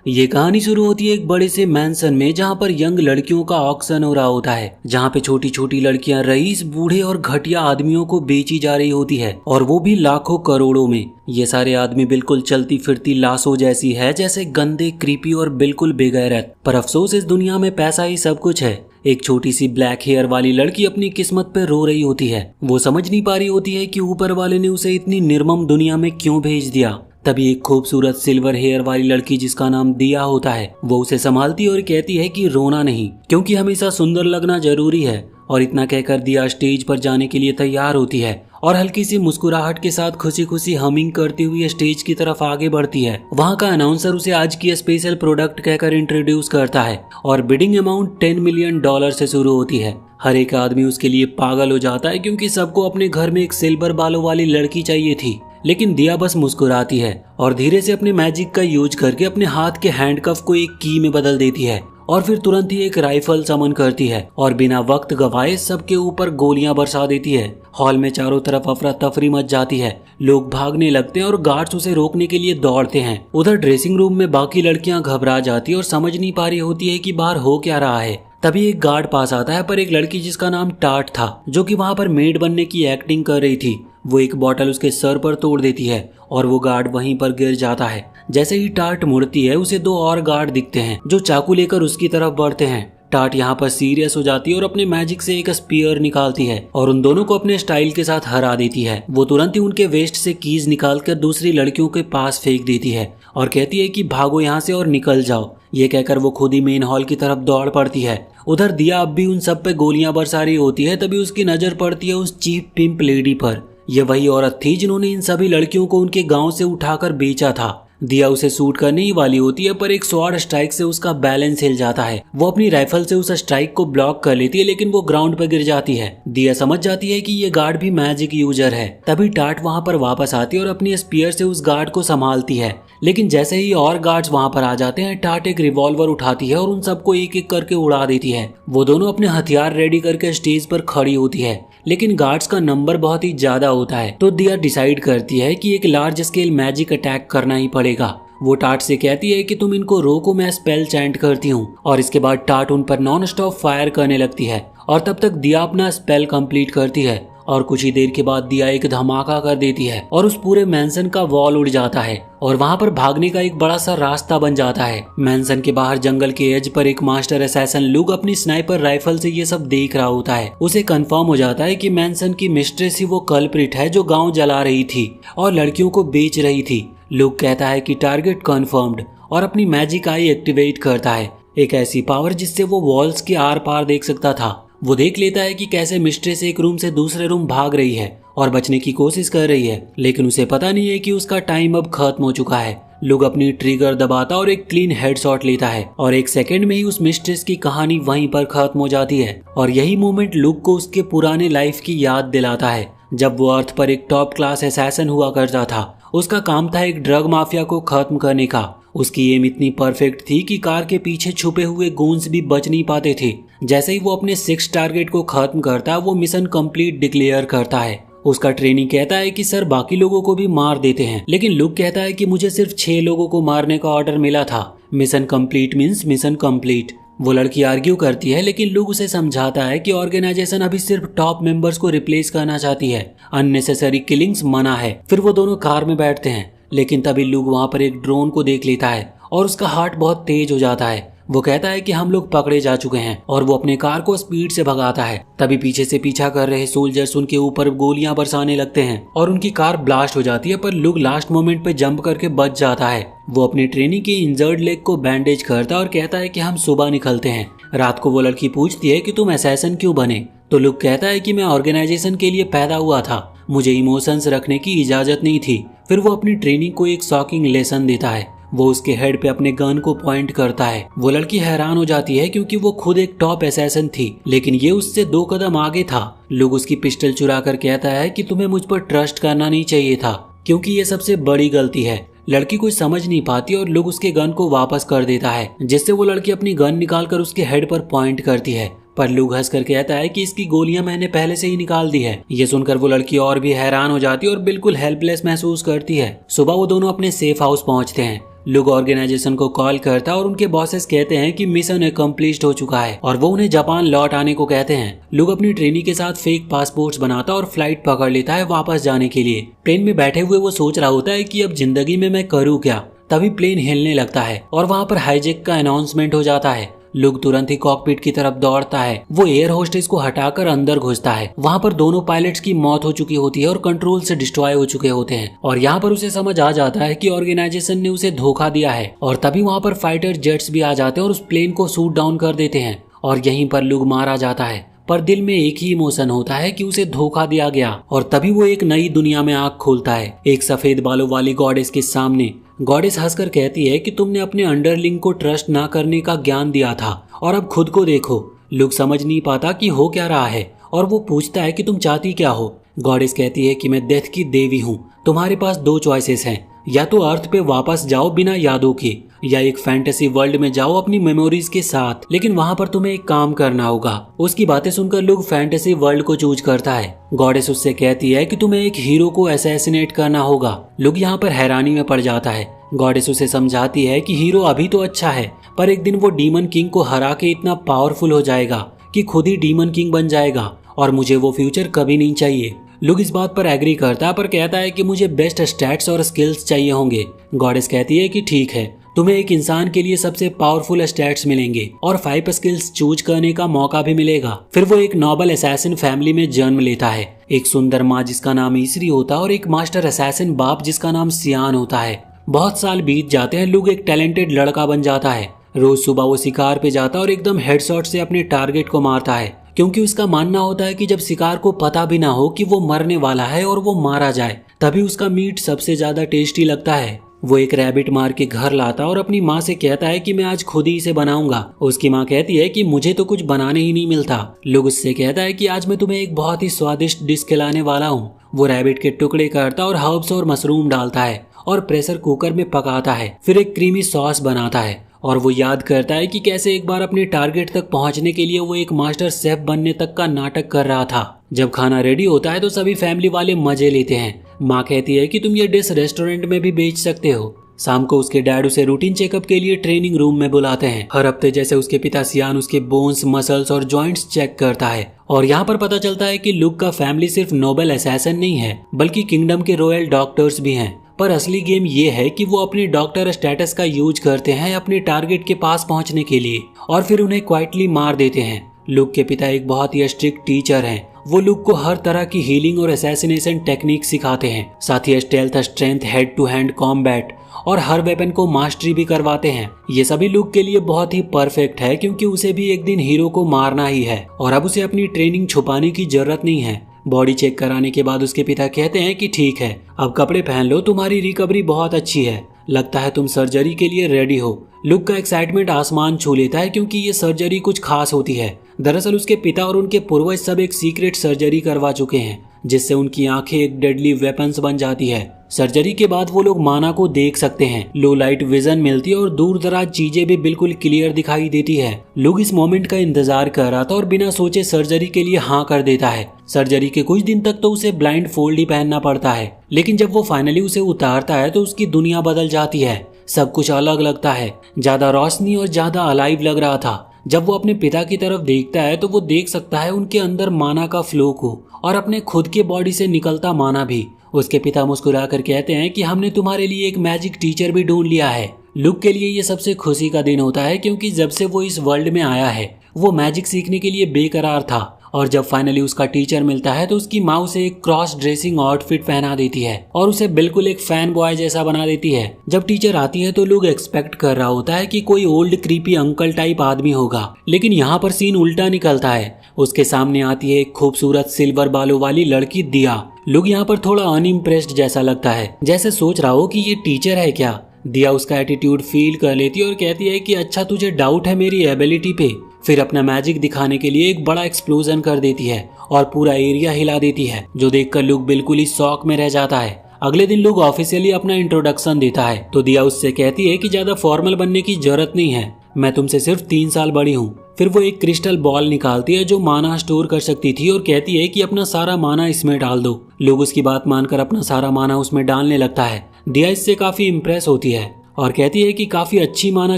ये कहानी शुरू होती है एक बड़े से मैंसन में जहाँ पर यंग लड़कियों का ऑक्शन हो रहा होता है, जहाँ पे छोटी छोटी लड़कियां रईस, बूढ़े और घटिया आदमियों को बेची जा रही होती है, और वो भी लाखों करोड़ों में। ये सारे आदमी बिल्कुल चलती फिरती लाशों जैसी है, जैसे गंदे, क्रीपी और बिल्कुल बेगैरत। पर अफसोस इस दुनिया में पैसा ही सब कुछ है। एक छोटी सी ब्लैक हेयर वाली लड़की अपनी किस्मत पे रो रही होती है। वो समझ नहीं पा रही होती है कि ऊपर वाले ने उसे इतनी निर्मम दुनिया में क्यों भेज दिया। तभी एक खूबसूरत सिल्वर हेयर वाली लड़की जिसका नाम दिया होता है, वो उसे संभालती और कहती है कि रोना नहीं, क्योंकि हमेशा सुंदर लगना जरूरी है। और इतना कहकर दिया स्टेज पर जाने के लिए तैयार होती है और हल्की सी मुस्कुराहट के साथ खुशी खुशी हमिंग करती हुई स्टेज की तरफ आगे बढ़ती है। वहाँ का अनाउंसर उसे आज की स्पेशल प्रोडक्ट कहकर इंट्रोड्यूस करता है और बिडिंग अमाउंट $10 मिलियन से शुरू होती है। हर एक आदमी उसके लिए पागल हो जाता है, क्योंकि सबको अपने घर में एक सिल्वर बालों वाली लड़की चाहिए थी। लेकिन दिया बस मुस्कुराती है और धीरे से अपने मैजिक का यूज करके अपने हाथ के हैंडकफ को एक की में बदल देती है और फिर तुरंत ही एक राइफल समन करती है और बिना वक्त गवाए सबके ऊपर गोलियां बरसा देती है। हॉल में चारों तरफ अफरा तफरी मच जाती है। लोग भागने लगते हैं और गार्ड्स उसे रोकने के लिए दौड़ते हैं। उधर ड्रेसिंग रूम में बाकी लड़कियां घबरा जाती और समझ नहीं पा रही होती है कि बाहर हो क्या रहा है। तभी एक गार्ड पास आता है, पर एक लड़की जिसका नाम टाट था, जो कि वहाँ पर मेड बनने की एक्टिंग कर रही थी, वो एक बॉटल उसके सर पर तोड़ देती है और वो गार्ड वहीं पर गिर जाता है। जैसे ही टाट मुड़ती है, उसे दो और गार्ड दिखते हैं जो चाकू लेकर उसकी तरफ बढ़ते हैं। टाट यहाँ पर सीरियस हो जाती है और अपने मैजिक से एक स्पीयर निकालती है और उन दोनों को अपने स्टाइल के साथ हरा देती है। वो तुरंत ही उनके वेस्ट से कीज निकालकर दूसरी लड़कियों के पास फेंक देती है और कहती है कि भागो यहाँ से और निकल जाओ। ये कहकर वो खुद ही मेन हॉल की तरफ दौड़ पड़ती है। उधर दिया अब भी उन सब पे गोलियां बरसा रही होती है। तभी उसकी नजर पड़ती है उस चीप पिंप लेडी पर। यह वही औरत थी जिन्होंने इन सभी लड़कियों को उनके गांव से उठाकर बेचा था। दिया उसे शूट करने ही वाली होती है, पर एक स्वॉर्ड स्ट्राइक से उसका बैलेंस हिल जाता है। वो अपनी राइफल से उस स्ट्राइक को ब्लॉक कर लेती है, लेकिन वो ग्राउंड पर गिर जाती है। दिया समझ जाती है कि ये गार्ड भी मैजिक यूजर है। तभी टाट वहाँ पर वापस आती है और अपनी स्पीयर से उस गार्ड को संभालती है। लेकिन जैसे ही और गार्ड्स वहाँ पर आ जाते हैं, टाट एक रिवॉल्वर उठाती है और उन सबको एक एक करके उड़ा देती है। वो दोनों अपने हथियार रेडी करके स्टेज पर खड़ी होती है, लेकिन गार्ड्स का नंबर बहुत ही ज्यादा होता है। तो दिया डिसाइड करती है कि एक लार्ज स्केल मैजिक अटैक करना ही पड़ेगा। वो टाट से कहती है कि तुम इनको रोको, मैं स्पेल चैंट करती हूँ। और इसके बाद टाट उन पर नॉन स्टॉप फायर करने लगती है और तब तक दिया अपना स्पेल कंप्लीट करती है। और कुछ ही देर के बाद दिया एक धमाका कर देती है और उस पूरे मैंसन का वॉल उड़ जाता है और वहाँ पर भागने का एक बड़ा सा रास्ता बन जाता है। मैंसन के बाहर जंगल के एज पर एक मास्टर असैसन लुक अपनी स्नाइपर राइफल से ये सब देख रहा होता है। उसे कंफर्म हो जाता है कि मैंसन की मिस्ट्रेस ही वो कल्प्रिट है जो गाँव जला रही थी और लड़कियों को बेच रही थी। लुक कहता है कि टारगेट कंफर्म्ड और अपनी मैजिक आई एक्टिवेट करता है, एक ऐसी पावर जिससे वो वॉल्स के आर पार देख सकता था। वो देख लेता है कि कैसे मिस्ट्रेस एक रूम से दूसरे रूम भाग रही है और बचने की कोशिश कर रही है, लेकिन उसे पता नहीं है कि उसका टाइम अब खत्म हो चुका है। लुक अपनी ट्रिगर दबाता और एक क्लीन हेडशॉट लेता है और एक सेकंड में ही उस मिस्ट्रेस की कहानी वहीं पर खत्म हो जाती है। और यही मोमेंट लुक को उसके पुराने लाइफ की याद दिलाता है, जब वो अर्थ पर एक टॉप क्लास असैसन हुआ करता था। उसका काम था एक ड्रग माफिया को खत्म करने का। उसकी एम इतनी परफेक्ट थी कि कार के पीछे छुपे हुए गूंस भी बच नहीं पाते थे। जैसे ही वो अपने 6 टारगेट को खत्म करता, वो मिशन कंप्लीट डिक्लेयर करता है। उसका ट्रेनिंग कहता है कि सर बाकी लोगों को भी मार देते हैं, लेकिन लुक कहता है कि मुझे सिर्फ 6 लोगों को मारने का ऑर्डर मिला था। Mission complete means mission complete. वो लड़की आर्ग्यू करती है, लेकिन लुक उसे समझाता है कि ऑर्गेनाइजेशन अभी सिर्फ टॉप मेंबर्स को रिप्लेस करना चाहती है, अननेसेसरी किलिंग्स मना है। फिर वो दोनों कार में बैठते हैं, लेकिन तभी लुक वहाँ पर एक ड्रोन को देख लेता है और उसका हार्ट बहुत तेज हो जाता है। वो कहता है कि हम लोग पकड़े जा चुके हैं और वो अपने कार को स्पीड से भगाता है। तभी पीछे से पीछा कर रहे सोल्जर्स उनके ऊपर गोलियां बरसाने लगते हैं और उनकी कार ब्लास्ट हो जाती है, पर लुक लास्ट मोमेंट पे जंप करके बच जाता है। वो अपनी ट्रेनी के इंजर्ड लेग को बैंडेज करता है और कहता है कि हम सुबह निकलते हैं। रात को वो लड़की पूछती है कि तुम असैसन क्यों बने, तो लुक कहता है कि मैं ऑर्गेनाइजेशन के लिए पैदा हुआ था, मुझे इमोशंस रखने की इजाजत नहीं थी। फिर वो अपनी ट्रेनिंग को एक शॉकिंग लेसन देता है। वो उसके हेड पे अपने गन को पॉइंट करता है। वो लड़की हैरान हो जाती है, क्योंकि वो खुद एक टॉप असैसन थी, लेकिन ये उससे 2 कदम आगे था। लोग उसकी पिस्टल चुरा कर कहता है कि तुम्हें मुझ पर ट्रस्ट करना नहीं चाहिए था, क्योंकि ये सबसे बड़ी गलती है। लड़की कुछ समझ नहीं पाती और लोग उसके गन को वापस कर देता है, जिससे वो लड़की अपनी गन निकालकर उसके हेड पर पॉइंट करती है। पर लुक हंसकर कहता है कि इसकी गोलियां मैंने पहले से ही निकाल दी है। ये सुनकर वो लड़की और भी हैरान हो जाती है और बिल्कुल हेल्पलेस महसूस करती है। सुबह वो दोनों अपने सेफ हाउस पहुंचते हैं। लुक ऑर्गेनाइजेशन को कॉल करता है और उनके बॉसेस कहते हैं कि मिशन अकम्प्लिश्ड हो चुका है और वो उन्हें जापान लौट आने को कहते हैं। लुक अपनी ट्रेनी के साथ फेक पासपोर्ट्स बनाता और फ्लाइट पकड़ लेता है वापस जाने के लिए। प्लेन में बैठे हुए वो सोच रहा होता है कि अब जिंदगी में मैं करूँ क्या। तभी प्लेन हिलने लगता है और वहाँ पर हाईजैक का अनाउंसमेंट हो जाता है। लुक तुरंत ही कॉकपिट की तरफ दौड़ता है। वो एयर होस्टेस को हटाकर अंदर घुसता है। वहाँ पर दोनों पायलट्स की मौत हो चुकी होती है और कंट्रोल से डिस्ट्रॉय हो चुके होते हैं और यहाँ पर उसे समझ आ जाता है कि ऑर्गेनाइजेशन ने उसे धोखा दिया है। और तभी वहाँ पर फाइटर जेट्स भी आ जाते हैं और उस प्लेन को शूट डाउन कर देते हैं और यहीं पर लुक मारा जाता है। पर दिल में एक ही इमोशन होता है कि उसे धोखा दिया गया। और तभी वो एक नई दुनिया में आंख खोलता है, एक सफेद बालों वाली गॉडेस के सामने। गॉडेस हंसकर कहती है कि तुमने अपने अंडरलिंग को ट्रस्ट ना करने का ज्ञान दिया था और अब खुद को देखो। लुक समझ नहीं पाता कि हो क्या रहा है और वो पूछता है कि तुम चाहती क्या हो। गॉडेस कहती है कि मैं डेथ की देवी हूँ। तुम्हारे पास दो चॉइसेस हैं, या तो अर्थ पे वापस जाओ बिना यादों के, या एक फैंटेसी वर्ल्ड में जाओ अपनी मेमोरीज के साथ, लेकिन वहाँ पर तुम्हें एक काम करना होगा। उसकी बातें सुनकर लुक फैंटेसी वर्ल्ड को चूज करता है। गॉडेस उससे कहती है कि तुम्हें एक हीरो को असैसिनेट करना होगा। लुक यहाँ पर हैरानी में पड़ जाता है। गॉडेस उसे समझाती है कि हीरो अभी तो अच्छा है, पर एक दिन वो डीमन किंग को हरा के इतना पावरफुल हो जाएगा कि खुद ही डीमन किंग बन जाएगा और मुझे वो फ्यूचर कभी नहीं चाहिए। लुक इस बात पर एग्री करता है पर कहता है कि मुझे बेस्ट स्टैट्स और स्किल्स चाहिए होंगे। गॉडेस कहती है कि ठीक है, तुम्हें एक इंसान के लिए सबसे पावरफुल स्टैट्स मिलेंगे और 5 स्किल्स चूज करने का मौका भी मिलेगा। फिर वो एक नोबल असैसिन फैमिली में जन्म लेता है। एक सुंदर माँ जिसका नाम ईसरी होता है और एक मास्टर असैसिन बाप जिसका नाम सियान होता है। बहुत साल बीत जाते हैं। लुक एक टैलेंटेड लड़का बन जाता है। रोज सुबह वो शिकार पे जाता है और एकदम हेडशॉट से अपने टारगेट को मारता है, क्योंकि उसका मानना होता है कि जब शिकार को पता भी ना हो कि वो मरने वाला है और वो मारा जाए, तभी उसका मीट सबसे ज्यादा टेस्टी लगता है। वो एक रैबिट मार के घर लाता और अपनी माँ से कहता है कि मैं आज खुद ही इसे बनाऊंगा। उसकी माँ कहती है कि मुझे तो कुछ बनाने ही नहीं मिलता। लुक उससे कहता है कि आज मैं तुम्हें एक बहुत ही स्वादिष्ट डिश खिलाने वाला हूँ। वो रैबिट के टुकड़े करता और हर्ब्स और मशरूम डालता है और प्रेशर कुकर में पकाता है। फिर एक क्रीमी सॉस बनाता है और वो याद करता है कि कैसे एक बार अपने टारगेट तक पहुंचने के लिए वो एक मास्टर शेफ बनने तक का नाटक कर रहा था। जब खाना रेडी होता है तो सभी फैमिली वाले मजे लेते हैं। माँ कहती है कि तुम ये डिश रेस्टोरेंट में भी बेच सकते हो। शाम को उसके डैड उसे रूटीन चेकअप के लिए ट्रेनिंग रूम में बुलाते हैं। हर हफ्ते जैसे उसके पिता सियान उसके बोन्स, मसल्स और जॉइंट्स चेक करता है और यहाँ पर पता चलता है कि लुक का फैमिली सिर्फ नोबल असैसिन नहीं है, बल्कि किंगडम के रॉयल डॉक्टर्स भी हैं। पर असली गेम ये है कि वो अपने डॉक्टर स्टेटस का यूज करते हैं अपने टारगेट के पास पहुंचने के लिए और फिर उन्हें क्वाइटली मार देते हैं। लुक के पिता एक बहुत ही स्ट्रिक्ट टीचर हैं। वो लुक को हर तरह की हीलिंग और असैसिनेशन टेक्निक सिखाते हैं, साथ ही stealth, strength, head to hand combat और हर वेपन को मास्टरी भी करवाते हैं। ये सभी लुक के लिए बहुत ही परफेक्ट है, क्योंकि उसे भी एक दिन हीरो को मारना ही है और अब उसे अपनी ट्रेनिंग छुपाने की जरूरत नहीं है। बॉडी चेक कराने के बाद उसके पिता कहते हैं कि ठीक है, अब कपड़े पहन लो, तुम्हारी रिकवरी बहुत अच्छी है, लगता है तुम सर्जरी के लिए रेडी हो। लुक का एक्साइटमेंट आसमान छू लेता है, क्योंकि ये सर्जरी कुछ खास होती है। दरअसल उसके पिता और उनके पूर्वज सब एक सीक्रेट सर्जरी करवा चुके हैं, जिससे उनकी आंखें एक डेडली वेपन्स बन जाती है। सर्जरी के बाद वो लोग माना को देख सकते हैं, लो लाइट विजन मिलती है और दूर दराज चीजें भी बिल्कुल क्लियर दिखाई देती है। लुक इस मोमेंट का इंतजार कर रहा था और बिना सोचे सर्जरी के लिए हाँ कर देता है। सर्जरी के कुछ दिन तक तो उसे ब्लाइंड फोल्ड ही पहनना पड़ता है, लेकिन जब वो फाइनली उसे उतारता है तो उसकी दुनिया बदल जाती है। सब कुछ अलग लगता है, ज्यादा रोशनी और ज्यादा अलाइव लग रहा था। जब वो अपने पिता की तरफ देखता है तो वो देख सकता है उनके अंदर माना का फ्लो को और अपने खुद के बॉडी से निकलता माना भी। उसके पिता मुस्कुराकर कहते हैं कि हमने तुम्हारे लिए एक मैजिक टीचर भी ढूंढ लिया है। लुक के लिए ये सबसे खुशी का दिन होता है, क्योंकि जब से वो इस वर्ल्ड में आया है वो मैजिक सीखने के लिए बेकरार था और जब फाइनली उसका टीचर मिलता है तो उसकी माँ उसे एक क्रॉस ड्रेसिंग आउटफिट पहना देती है और उसे बिल्कुल एक फैन बॉय जैसा बना देती है। जब टीचर आती है तो लोग एक्सपेक्ट कर रहा होता है कि कोई ओल्ड क्रीपी अंकल टाइप आदमी होगा, लेकिन यहाँ पर सीन उल्टा निकलता है। उसके सामने आती है एक खूबसूरत सिल्वर बालों वाली लड़की दिया। लुक यहाँ पर थोड़ा अनइम्प्रेस्ड जैसा लगता है, जैसे सोच रहा हो कि ये टीचर है क्या। दिया उसका एटीट्यूड फील कर लेती है और कहती है कि अच्छा तुझे डाउट है मेरी एबिलिटी पे। फिर अपना मैजिक दिखाने के लिए एक बड़ा एक्सप्लोजन कर देती है और पूरा एरिया हिला देती है, जो देखकर लुक बिल्कुल ही शॉक में रह जाता है। अगले दिन लुक ऑफिशियली अपना इंट्रोडक्शन देता है तो दिया उससे कहती है कि ज्यादा फॉर्मल बनने की जरूरत नहीं है, मैं तुमसे सिर्फ 3 साल बड़ी हूँ। फिर वो एक क्रिस्टल बॉल निकालती है जो माना स्टोर कर सकती थी और कहती है कि अपना सारा माना इसमें डाल दो। लोग उसकी बात मानकर अपना सारा माना उसमें डालने लगता है। दिया इससे काफी इम्प्रेस होती है और कहती है कि काफी अच्छी माना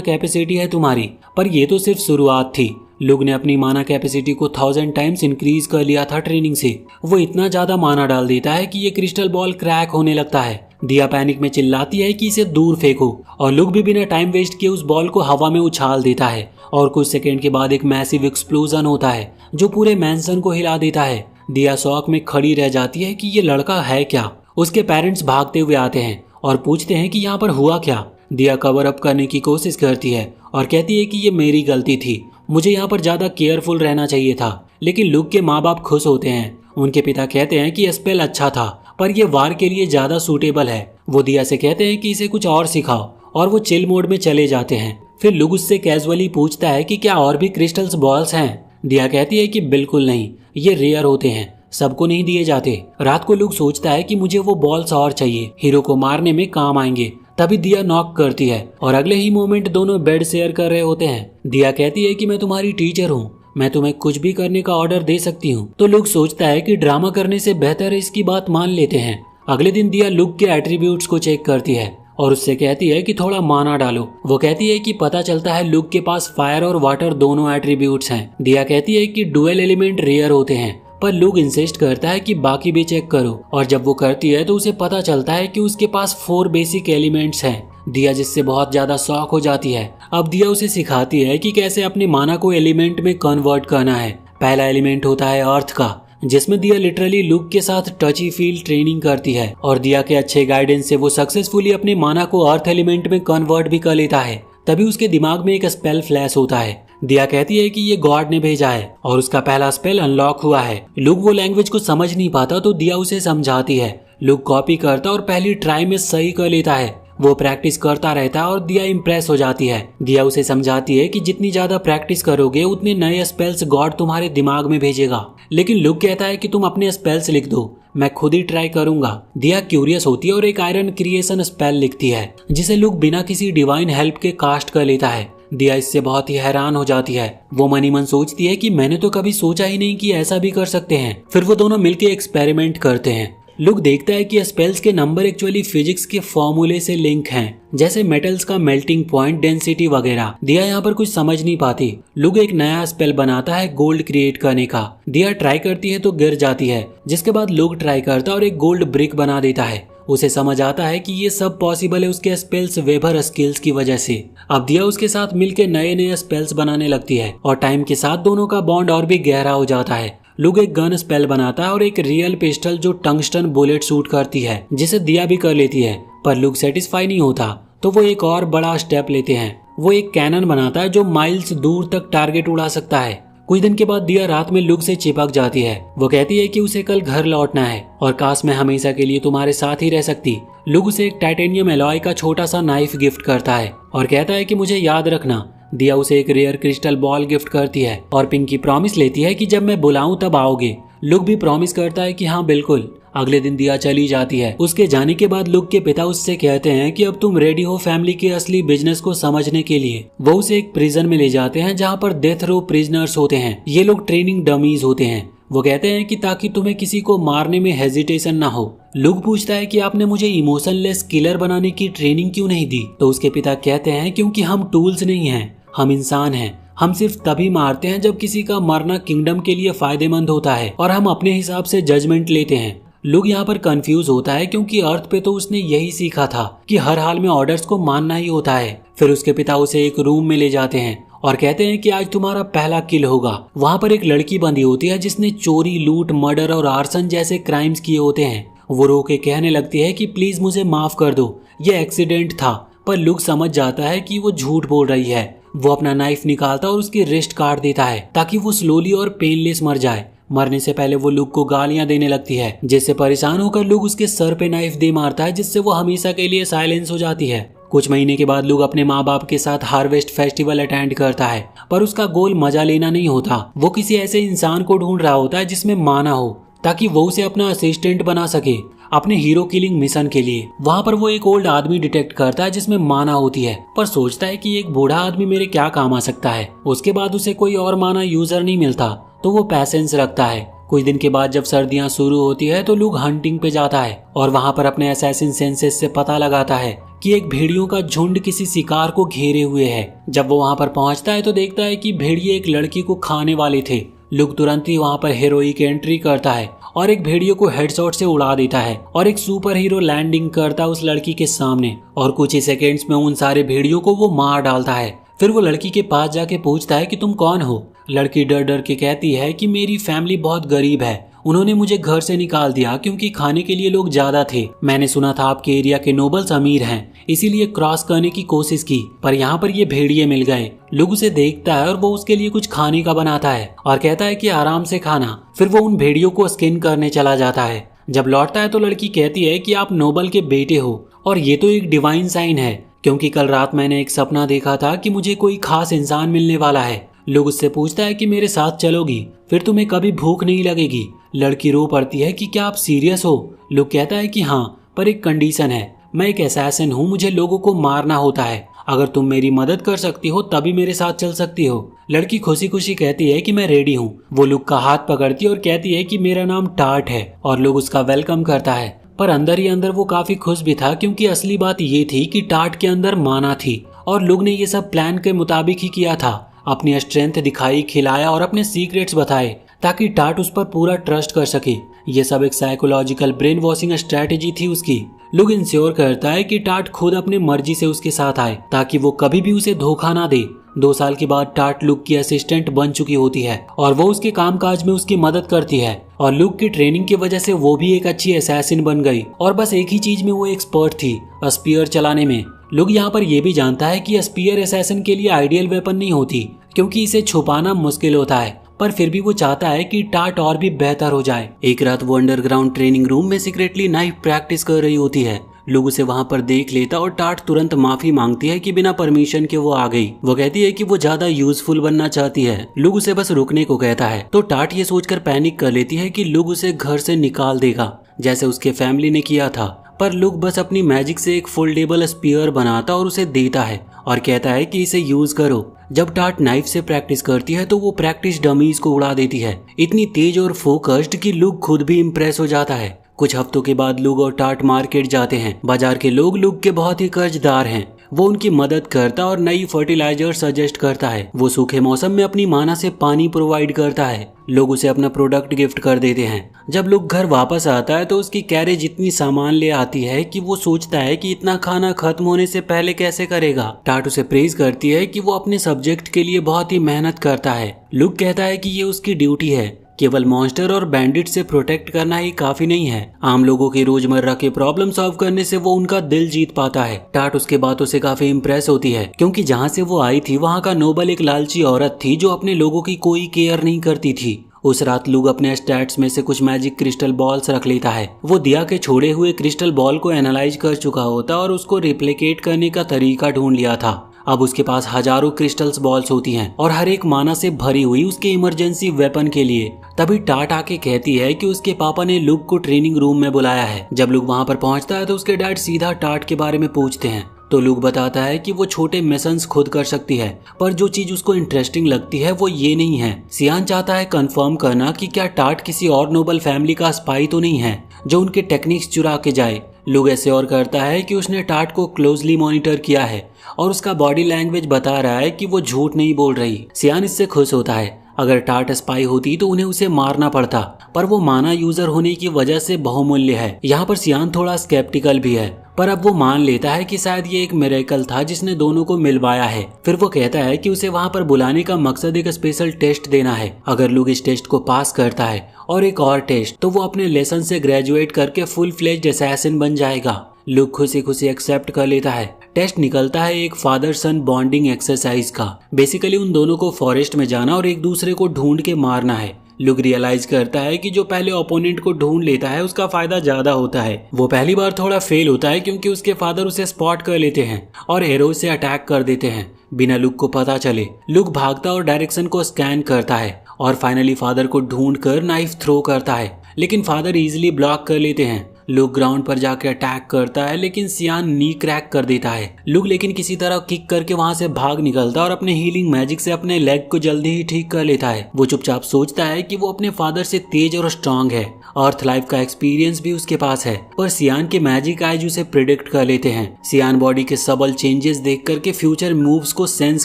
कैपेसिटी है तुम्हारी, पर ये तो सिर्फ शुरुआत थी। लुक ने अपनी माना कैपेसिटी को 1000 टाइम्स इंक्रीज कर लिया था ट्रेनिंग से। वो इतना ज्यादा माना डाल देता है कि ये क्रिस्टल बॉल क्रैक होने लगता है। दिया पैनिक में चिल्लाती है कि इसे दूर फेंको और लुक भी बिना टाइम वेस्ट किए उस बॉल को हवा में उछाल देता है और कुछ सेकंड के बाद एक मैसिव एक्सप्लोजन होता है जो पूरे मैंसन को हिला देता है। दिया शॉक में खड़ी रह जाती है कि ये लड़का है क्या। उसके पेरेंट्स भागते हुए आते हैं और पूछते हैं कि यहाँ पर हुआ क्या। दिया कवर अप करने की कोशिश करती है और कहती है कि ये मेरी गलती थी, मुझे यहाँ पर ज्यादा केयरफुल रहना चाहिए था। लेकिन लुक के माँ बाप खुश होते हैं। उनके पिता कहते हैं कि स्पेल अच्छा था पर यह वार के लिए ज्यादा सूटेबल है। वो दिया से कहते हैं कि इसे कुछ और सिखाओ और वो चिल मोड में चले जाते हैं। फिर लुक उससे कैजुअली पूछता है कि क्या और भी क्रिस्टल्स बॉल्स हैं। दिया कहती है कि बिल्कुल नहीं, ये रेयर होते हैं, सबको नहीं दिए जाते। रात को लुक सोचता है कि मुझे वो बॉल्स और चाहिए, हीरो को मारने में काम आएंगे। तभी दिया नॉक करती है और अगले ही मोमेंट दोनों बेड शेयर कर रहे होते हैं। दिया कहती है कि मैं तुम्हारी टीचर हूँ, मैं तुम्हें कुछ भी करने का ऑर्डर दे सकती हूँ। तो लुक सोचता है कि ड्रामा करने से बेहतर है इसकी बात मान लेते हैं। अगले दिन दिया लुक के एट्रीब्यूट्स को चेक करती है और उससे कहती है कि थोड़ा माना डालो। वो कहती है कि पता चलता है लुक के पास फायर और वाटर दोनों एट्रीब्यूट्स हैं। दिया कहती है कि डुअल एलिमेंट रेयर होते हैं, पर लुक इंसिस्ट करता है कि बाकी भी चेक करो और जब वो करती है तो उसे पता चलता है कि उसके पास 4 बेसिक एलिमेंट्स हैं। दिया जिससे बहुत ज्यादा शॉक हो जाती है। अब दिया उसे सिखाती है कि कैसे अपने माना को एलिमेंट में कन्वर्ट करना है। पहला एलिमेंट होता है अर्थ का, जिसमें दिया लिटरली लुक के साथ टची फील ट्रेनिंग करती है और दिया के अच्छे गाइडेंस से वो सक्सेसफुली अपने माना को अर्थ एलिमेंट में कन्वर्ट भी कर लेता है। तभी उसके दिमाग में एक स्पेल फ्लैश होता है। दिया कहती है कि ये गॉड ने भेजा है और उसका पहला स्पेल अनलॉक हुआ है। लुक वो लैंग्वेज को समझ नहीं पाता तो दिया उसे समझाती है। लुक कॉपी करता और पहली ट्राई में सही कर लेता है। वो प्रैक्टिस करता रहता है और दिया इम्प्रेस हो जाती है। दिया उसे समझाती है कि जितनी ज्यादा प्रैक्टिस करोगे उतने नए स्पेल्स गॉड तुम्हारे दिमाग में भेजेगा। लेकिन लुक कहता है कि तुम अपने स्पेल्स लिख दो, मैं खुद ही ट्राई करूंगा। दिया क्यूरियस होती है और एक आयरन क्रिएशन स्पेल लिखती है जिसे लुक बिना किसी डिवाइन हेल्प के कास्ट कर लेता है। दिया इससे बहुत ही हैरान हो जाती है। वो मनी मन सोचती है कि मैंने तो कभी सोचा ही नहीं कि ऐसा भी कर सकते हैं। फिर वो दोनों मिलकर एक्सपेरिमेंट करते हैं। लुक देखता है कि स्पेल्स के नंबर एक्चुअली फिजिक्स के फॉर्मूले से लिंक हैं, जैसे मेटल्स का मेल्टिंग पॉइंट, डेंसिटी वगैरह। दिया यहाँ पर कुछ समझ नहीं पाती। लुक एक नया स्पेल बनाता है गोल्ड क्रिएट करने का। दिया ट्राई करती है तो गिर जाती है, जिसके बाद लुक ट्राई करता है और एक गोल्ड ब्रिक बना देता है। उसे समझ आता है कि ये सब पॉसिबल है उसके स्पेल्स वेबर स्किल्स की वजह से। अब दिया उसके साथ मिलकर नए नए स्पेल्स बनाने लगती है और टाइम के साथ दोनों का बॉन्ड और भी गहरा हो जाता है। लुक एक गन स्पेल बनाता है और एक रियल पिस्टल जो टंगस्टन बुलेट शूट करती है, जिसे दिया भी कर लेती है। पर लुक सेटिस्फाई नहीं होता तो वो एक और बड़ा स्टेप लेते हैं। वो एक कैनन बनाता है जो माइल्स दूर तक टारगेट उड़ा सकता है। कुछ दिन के बाद दिया रात में लुक से चिपक जाती है। वो कहती है कि उसे कल घर लौटना है और काश मैं हमेशा के लिए तुम्हारे साथ ही रह सकती। लुक उसे एक टाइटेनियम एलॉय का छोटा सा नाइफ गिफ्ट करता है और कहता है कि मुझे याद रखना। दिया उसे एक रेयर क्रिस्टल बॉल गिफ्ट करती है और पिंकी प्रॉमिस लेती है कि जब मैं बुलाऊं तब आओगे। लुक भी प्रॉमिस करता है कि हाँ बिल्कुल। अगले दिन दिया चली जाती है। उसके जाने के बाद लुक के पिता उससे कहते हैं कि अब तुम रेडी हो फैमिली के असली बिजनेस को समझने के लिए। वो उसे एक प्रिजन में ले जाते हैं जहाँ पर डेथ रो प्रिजनर्स होते हैं। ये लोग ट्रेनिंग डमीज होते हैं। वो कहते हैं कि ताकि तुम्हें किसी को मारने में हेजिटेशन ना हो। लुक पूछता है कि आपने मुझे इमोशनलेस किलर बनाने की ट्रेनिंग क्यों नहीं दी। तो उसके पिता कहते हैं क्योंकि हम टूल्स नहीं हैं, हम इंसान हैं। हम सिर्फ तभी मारते हैं जब किसी का मरना किंगडम के लिए फायदेमंद होता है और हम अपने हिसाब से जजमेंट लेते हैं। लुक यहाँ पर कंफ्यूज होता है क्योंकि अर्थ पे तो उसने यही सीखा था कि हर हाल में ऑर्डर्स को मानना ही होता है। फिर उसके पिता उसे एक रूम में ले जाते हैं और कहते हैं कि आज तुम्हारा पहला किल होगा। वहाँ पर एक लड़की बंदी होती है जिसने चोरी, लूट, मर्डर और आर्सन जैसे क्राइम्स किए होते हैं। वो रो के कहने लगती है कि प्लीज मुझे माफ कर दो, ये एक्सीडेंट था। पर लुक समझ जाता है कि वो झूठ बोल रही है। वो अपना नाइफ निकालता और उसकी रिस्ट काट देता है ताकि वो स्लोली और पेनलेस मर जाए। मरने से पहले वो लुक को गालियां देने लगती है, जिससे परेशान होकर लुक उसके सर पे नाइफ दे मारता है, जिससे वो हमेशा के लिए साइलेंस हो जाती है। कुछ महीने के बाद लुक अपने माँ बाप के साथ हार्वेस्ट फेस्टिवल अटेंड करता है, पर उसका गोल मजा लेना नहीं होता। वो किसी ऐसे इंसान को ढूंढ रहा होता है जिसमें माना हो ताकि वो उसे अपना असिस्टेंट बना सके अपने हीरो किलिंग मिशन के लिए। वहाँ पर वो एक ओल्ड आदमी डिटेक्ट करता है जिसमें माना होती है, पर सोचता है कि एक बूढ़ा आदमी मेरे क्या काम आ सकता है। उसके बाद उसे कोई और माना यूजर नहीं मिलता तो वो पैसेंस रखता है। कुछ दिन के बाद जब सर्दियां शुरू होती है तो लुक हंटिंग पे जाता है और वहाँ पर अपने असैसिन सेंसेस से पता लगाता है कि एक भेड़ियों का झुंड किसी शिकार को घेरे हुए है। जब वो वहां पर पहुंचता है तो देखता है कि भेड़िए एक लड़की को खाने वाले थे। लुक तुरंत ही वहां पर हीरोइक एंट्री करता है और एक भेड़ियों को हेडशॉट से उड़ा देता है और एक सुपर हीरो लैंडिंग करता है उस लड़की के सामने और कुछ ही सेकेंड्स में उन सारे भेड़ियों को वो मार डालता है। फिर वो लड़की के पास जाके पूछता है कि तुम कौन हो। लड़की डर डर के कहती है कि मेरी फैमिली बहुत गरीब है, उन्होंने मुझे घर से निकाल दिया क्योंकि खाने के लिए लोग ज्यादा थे। मैंने सुना था आपके एरिया के नोबल्स अमीर हैं, इसीलिए क्रॉस करने की कोशिश की, पर यहाँ पर ये भेड़िए मिल गए। लोग उसे देखता है और वो उसके लिए कुछ खाने का बनाता है और कहता है कि आराम से खाना। फिर वो उन भेड़ियों को स्किन करने चला जाता है। जब लौटता है तो लड़की कहती है कि आप नोबल के बेटे हो और ये तो एक डिवाइन साइन है, क्योंकि कल रात मैंने एक सपना देखा था कि मुझे कोई खास इंसान मिलने वाला है। लोग उससे पूछता है कि मेरे साथ चलोगी, फिर तुम्हें कभी भूख नहीं लगेगी। लड़की रो पड़ती है कि क्या आप सीरियस हो। लोग कहता है कि हाँ, पर एक कंडीशन है, मैं एक असैसिन हूँ, मुझे लोगों को मारना होता है, अगर तुम मेरी मदद कर सकती हो तभी मेरे साथ चल सकती हो। लड़की खुशी खुशी कहती है कि मैं रेडी हूँ। वो लुक का हाथ पकड़ती है और कहती है कि मेरा नाम टार्ट है और लोग उसका वेलकम करता है। पर अंदर ही अंदर वो काफी खुश भी था, क्योंकि असली बात ये थी कि टार्ट के अंदर माना थी और लोग ने ये सब प्लान के मुताबिक ही किया था। अपनी स्ट्रेंथ दिखाई, खिलाया और अपने सीक्रेट्स बताए ताकि टार्ट उस पर पूरा ट्रस्ट कर सके। ये सब एक साइकोलॉजिकल ब्रेन वॉशिंग स्ट्रेटेजी थी उसकी। लुक इंश्योर करता है कि टार्ट खुद अपनी मर्जी से उसके साथ आए ताकि वो कभी भी उसे धोखा ना दे। 2 साल के बाद टार्ट लुक की असिस्टेंट बन चुकी होती है और वो उसके कामकाज में उसकी मदद करती है और लुक की ट्रेनिंग की वजह से वो भी एक अच्छी असैसिन बन गई और बस एक ही चीज में वो एक्सपर्ट थी, स्पीयर चलाने में। लुक यहाँ पर ये भी जानता है कि स्पीयर असैसिन के लिए आइडियल वेपन नहीं होती, क्योंकि इसे छुपाना मुश्किल होता है, पर फिर भी वो चाहता है कि टार्ट और भी बेहतर हो जाए। एक रात वो अंडरग्राउंड ट्रेनिंग रूम में सीक्रेटली नाइफ प्रैक्टिस कर रही होती है। लोग उसे वहां पर देख लेता और टार्ट तुरंत माफी मांगती है कि बिना परमिशन के वो आ गई। वो कहती है कि वो ज्यादा यूजफुल बनना चाहती है। लोग उसे बस रुकने को कहता है तो टार्ट ये सोचकर पैनिक कर लेती है कि लोग उसे घर से निकाल देगा जैसे उसके फैमिली ने किया था। पर लुक बस अपनी मैजिक से एक फोल्डेबल स्पीयर बनाता और उसे देता है और कहता है कि इसे यूज करो। जब टार्ट नाइफ से प्रैक्टिस करती है तो वो प्रैक्टिस डमीज को उड़ा देती है, इतनी तेज और फोकस्ड कि लुक खुद भी इम्प्रेस हो जाता है। कुछ हफ्तों के बाद लुक और टार्ट मार्केट जाते हैं। बाजार के लोग लुक के बहुत ही कर्जदार हैं। वो उनकी मदद करता और नई फर्टिलाइजर सजेस्ट करता है। वो सूखे मौसम में अपनी माना से पानी प्रोवाइड करता है। लोग उसे अपना प्रोडक्ट गिफ्ट कर देते हैं। जब लुक घर वापस आता है तो उसकी कैरेज इतनी सामान ले आती है कि वो सोचता है कि इतना खाना खत्म होने से पहले कैसे करेगा। टार्ट उसे प्रेज करती है कि वो अपने सब्जेक्ट के लिए बहुत ही मेहनत करता है। लुक कहता है कि ये उसकी ड्यूटी है, केवल मॉन्स्टर और बैंडिट से प्रोटेक्ट करना ही काफी नहीं है, आम लोगों के रोजमर्रा के प्रॉब्लम सॉल्व करने से वो उनका दिल जीत पाता है। टार्ट उसके बातों से काफी इम्प्रेस होती है, क्योंकि जहाँ से वो आई थी वहाँ का नोबल एक लालची औरत थी जो अपने लोगों की कोई केयर नहीं करती थी। उस रात लुक अपने स्टैट्स में से कुछ मैजिक क्रिस्टल बॉल्स रख लेता है। वो दिया के छोड़े हुए क्रिस्टल बॉल को एनालाइज कर चुका होता और उसको रिप्लिकेट करने का तरीका ढूंढ लिया था। अब उसके पास हजारों क्रिस्टल्स बॉल्स होती हैं और हर एक माना से भरी हुई उसके इमरजेंसी वेपन के लिए। तभी टार्ट आके कहती है कि उसके पापा ने लुक को ट्रेनिंग रूम में बुलाया है। जब लुक वहां पर पहुंचता है तो उसके डैड सीधा टार्ट के बारे में पूछते हैं तो लुक बताता है कि वो छोटे मिशंस खुद कर सकती है, पर जो चीज उसको इंटरेस्टिंग लगती है वो ये नहीं है। सियान चाहता है कंफर्म करना कि क्या टार्ट किसी और नोबल फैमिली का स्पाई तो नहीं है जो उनके टेक्निक्स चुरा के जाए। लुक ऐसे और करता है कि उसने टार्ट को क्लोजली मॉनिटर किया है और उसका बॉडी लैंग्वेज बता रहा है कि वो झूठ नहीं बोल रही। सियान इससे खुश होता है। अगर टार्ट स्पाई होती तो उन्हें उसे मारना पड़ता, पर वो माना यूजर होने की वजह से बहुमूल्य है। यहाँ पर सियान थोड़ा स्केप्टिकल भी है, पर अब वो मान लेता है कि शायद ये एक मिरेकल था जिसने दोनों को मिलवाया है। फिर वो कहता है कि उसे वहाँ पर बुलाने का मकसद एक स्पेशल टेस्ट देना है। अगर लुक इस टेस्ट को पास करता है और एक और टेस्ट, तो वो अपने लेसन से ग्रेजुएट करके फुल फ्लेज्ड असैसिन बन जाएगा। लुक खुशी खुशी एक्सेप्ट कर लेता है। टेस्ट निकलता है एक फादर सन बॉन्डिंग एक्सरसाइज का। बेसिकली उन दोनों को फॉरेस्ट में जाना और एक दूसरे को ढूंढ के मारना है। लुक रियलाइज करता है कि जो पहले ओपोनेंट को ढूंढ लेता है उसका फायदा ज्यादा होता है। वो पहली बार थोड़ा फेल होता है क्योंकि उसके फादर उसे स्पॉट कर लेते हैं और एरो से अटैक कर देते हैं बिना लुक को पता चले। लुक भागता और डायरेक्शन को स्कैन करता है और फाइनली फादर को ढूंढ कर नाइफ थ्रो करता है, लेकिन फादर इजिली ब्लॉक कर लेते हैं। लुक ग्राउंड पर जाके अटैक करता है लेकिन सियान नी क्रैक कर देता है। लुक लेकिन किसी तरह किक करके वहां से भाग निकलता है और अपने हीलिंग मैजिक से अपने लेग को जल्दी ही ठीक कर लेता है। वो चुपचाप सोचता है कि वो अपने फादर से तेज और स्ट्रांग है, अर्थ लाइफ का एक्सपीरियंस भी उसके पास है। पर सियान के मैजिक आइज उसे प्रिडिक्ट कर लेते हैं। सियान बॉडी के सबल चेंजेस देख करके फ्यूचर मूव्स को सेंस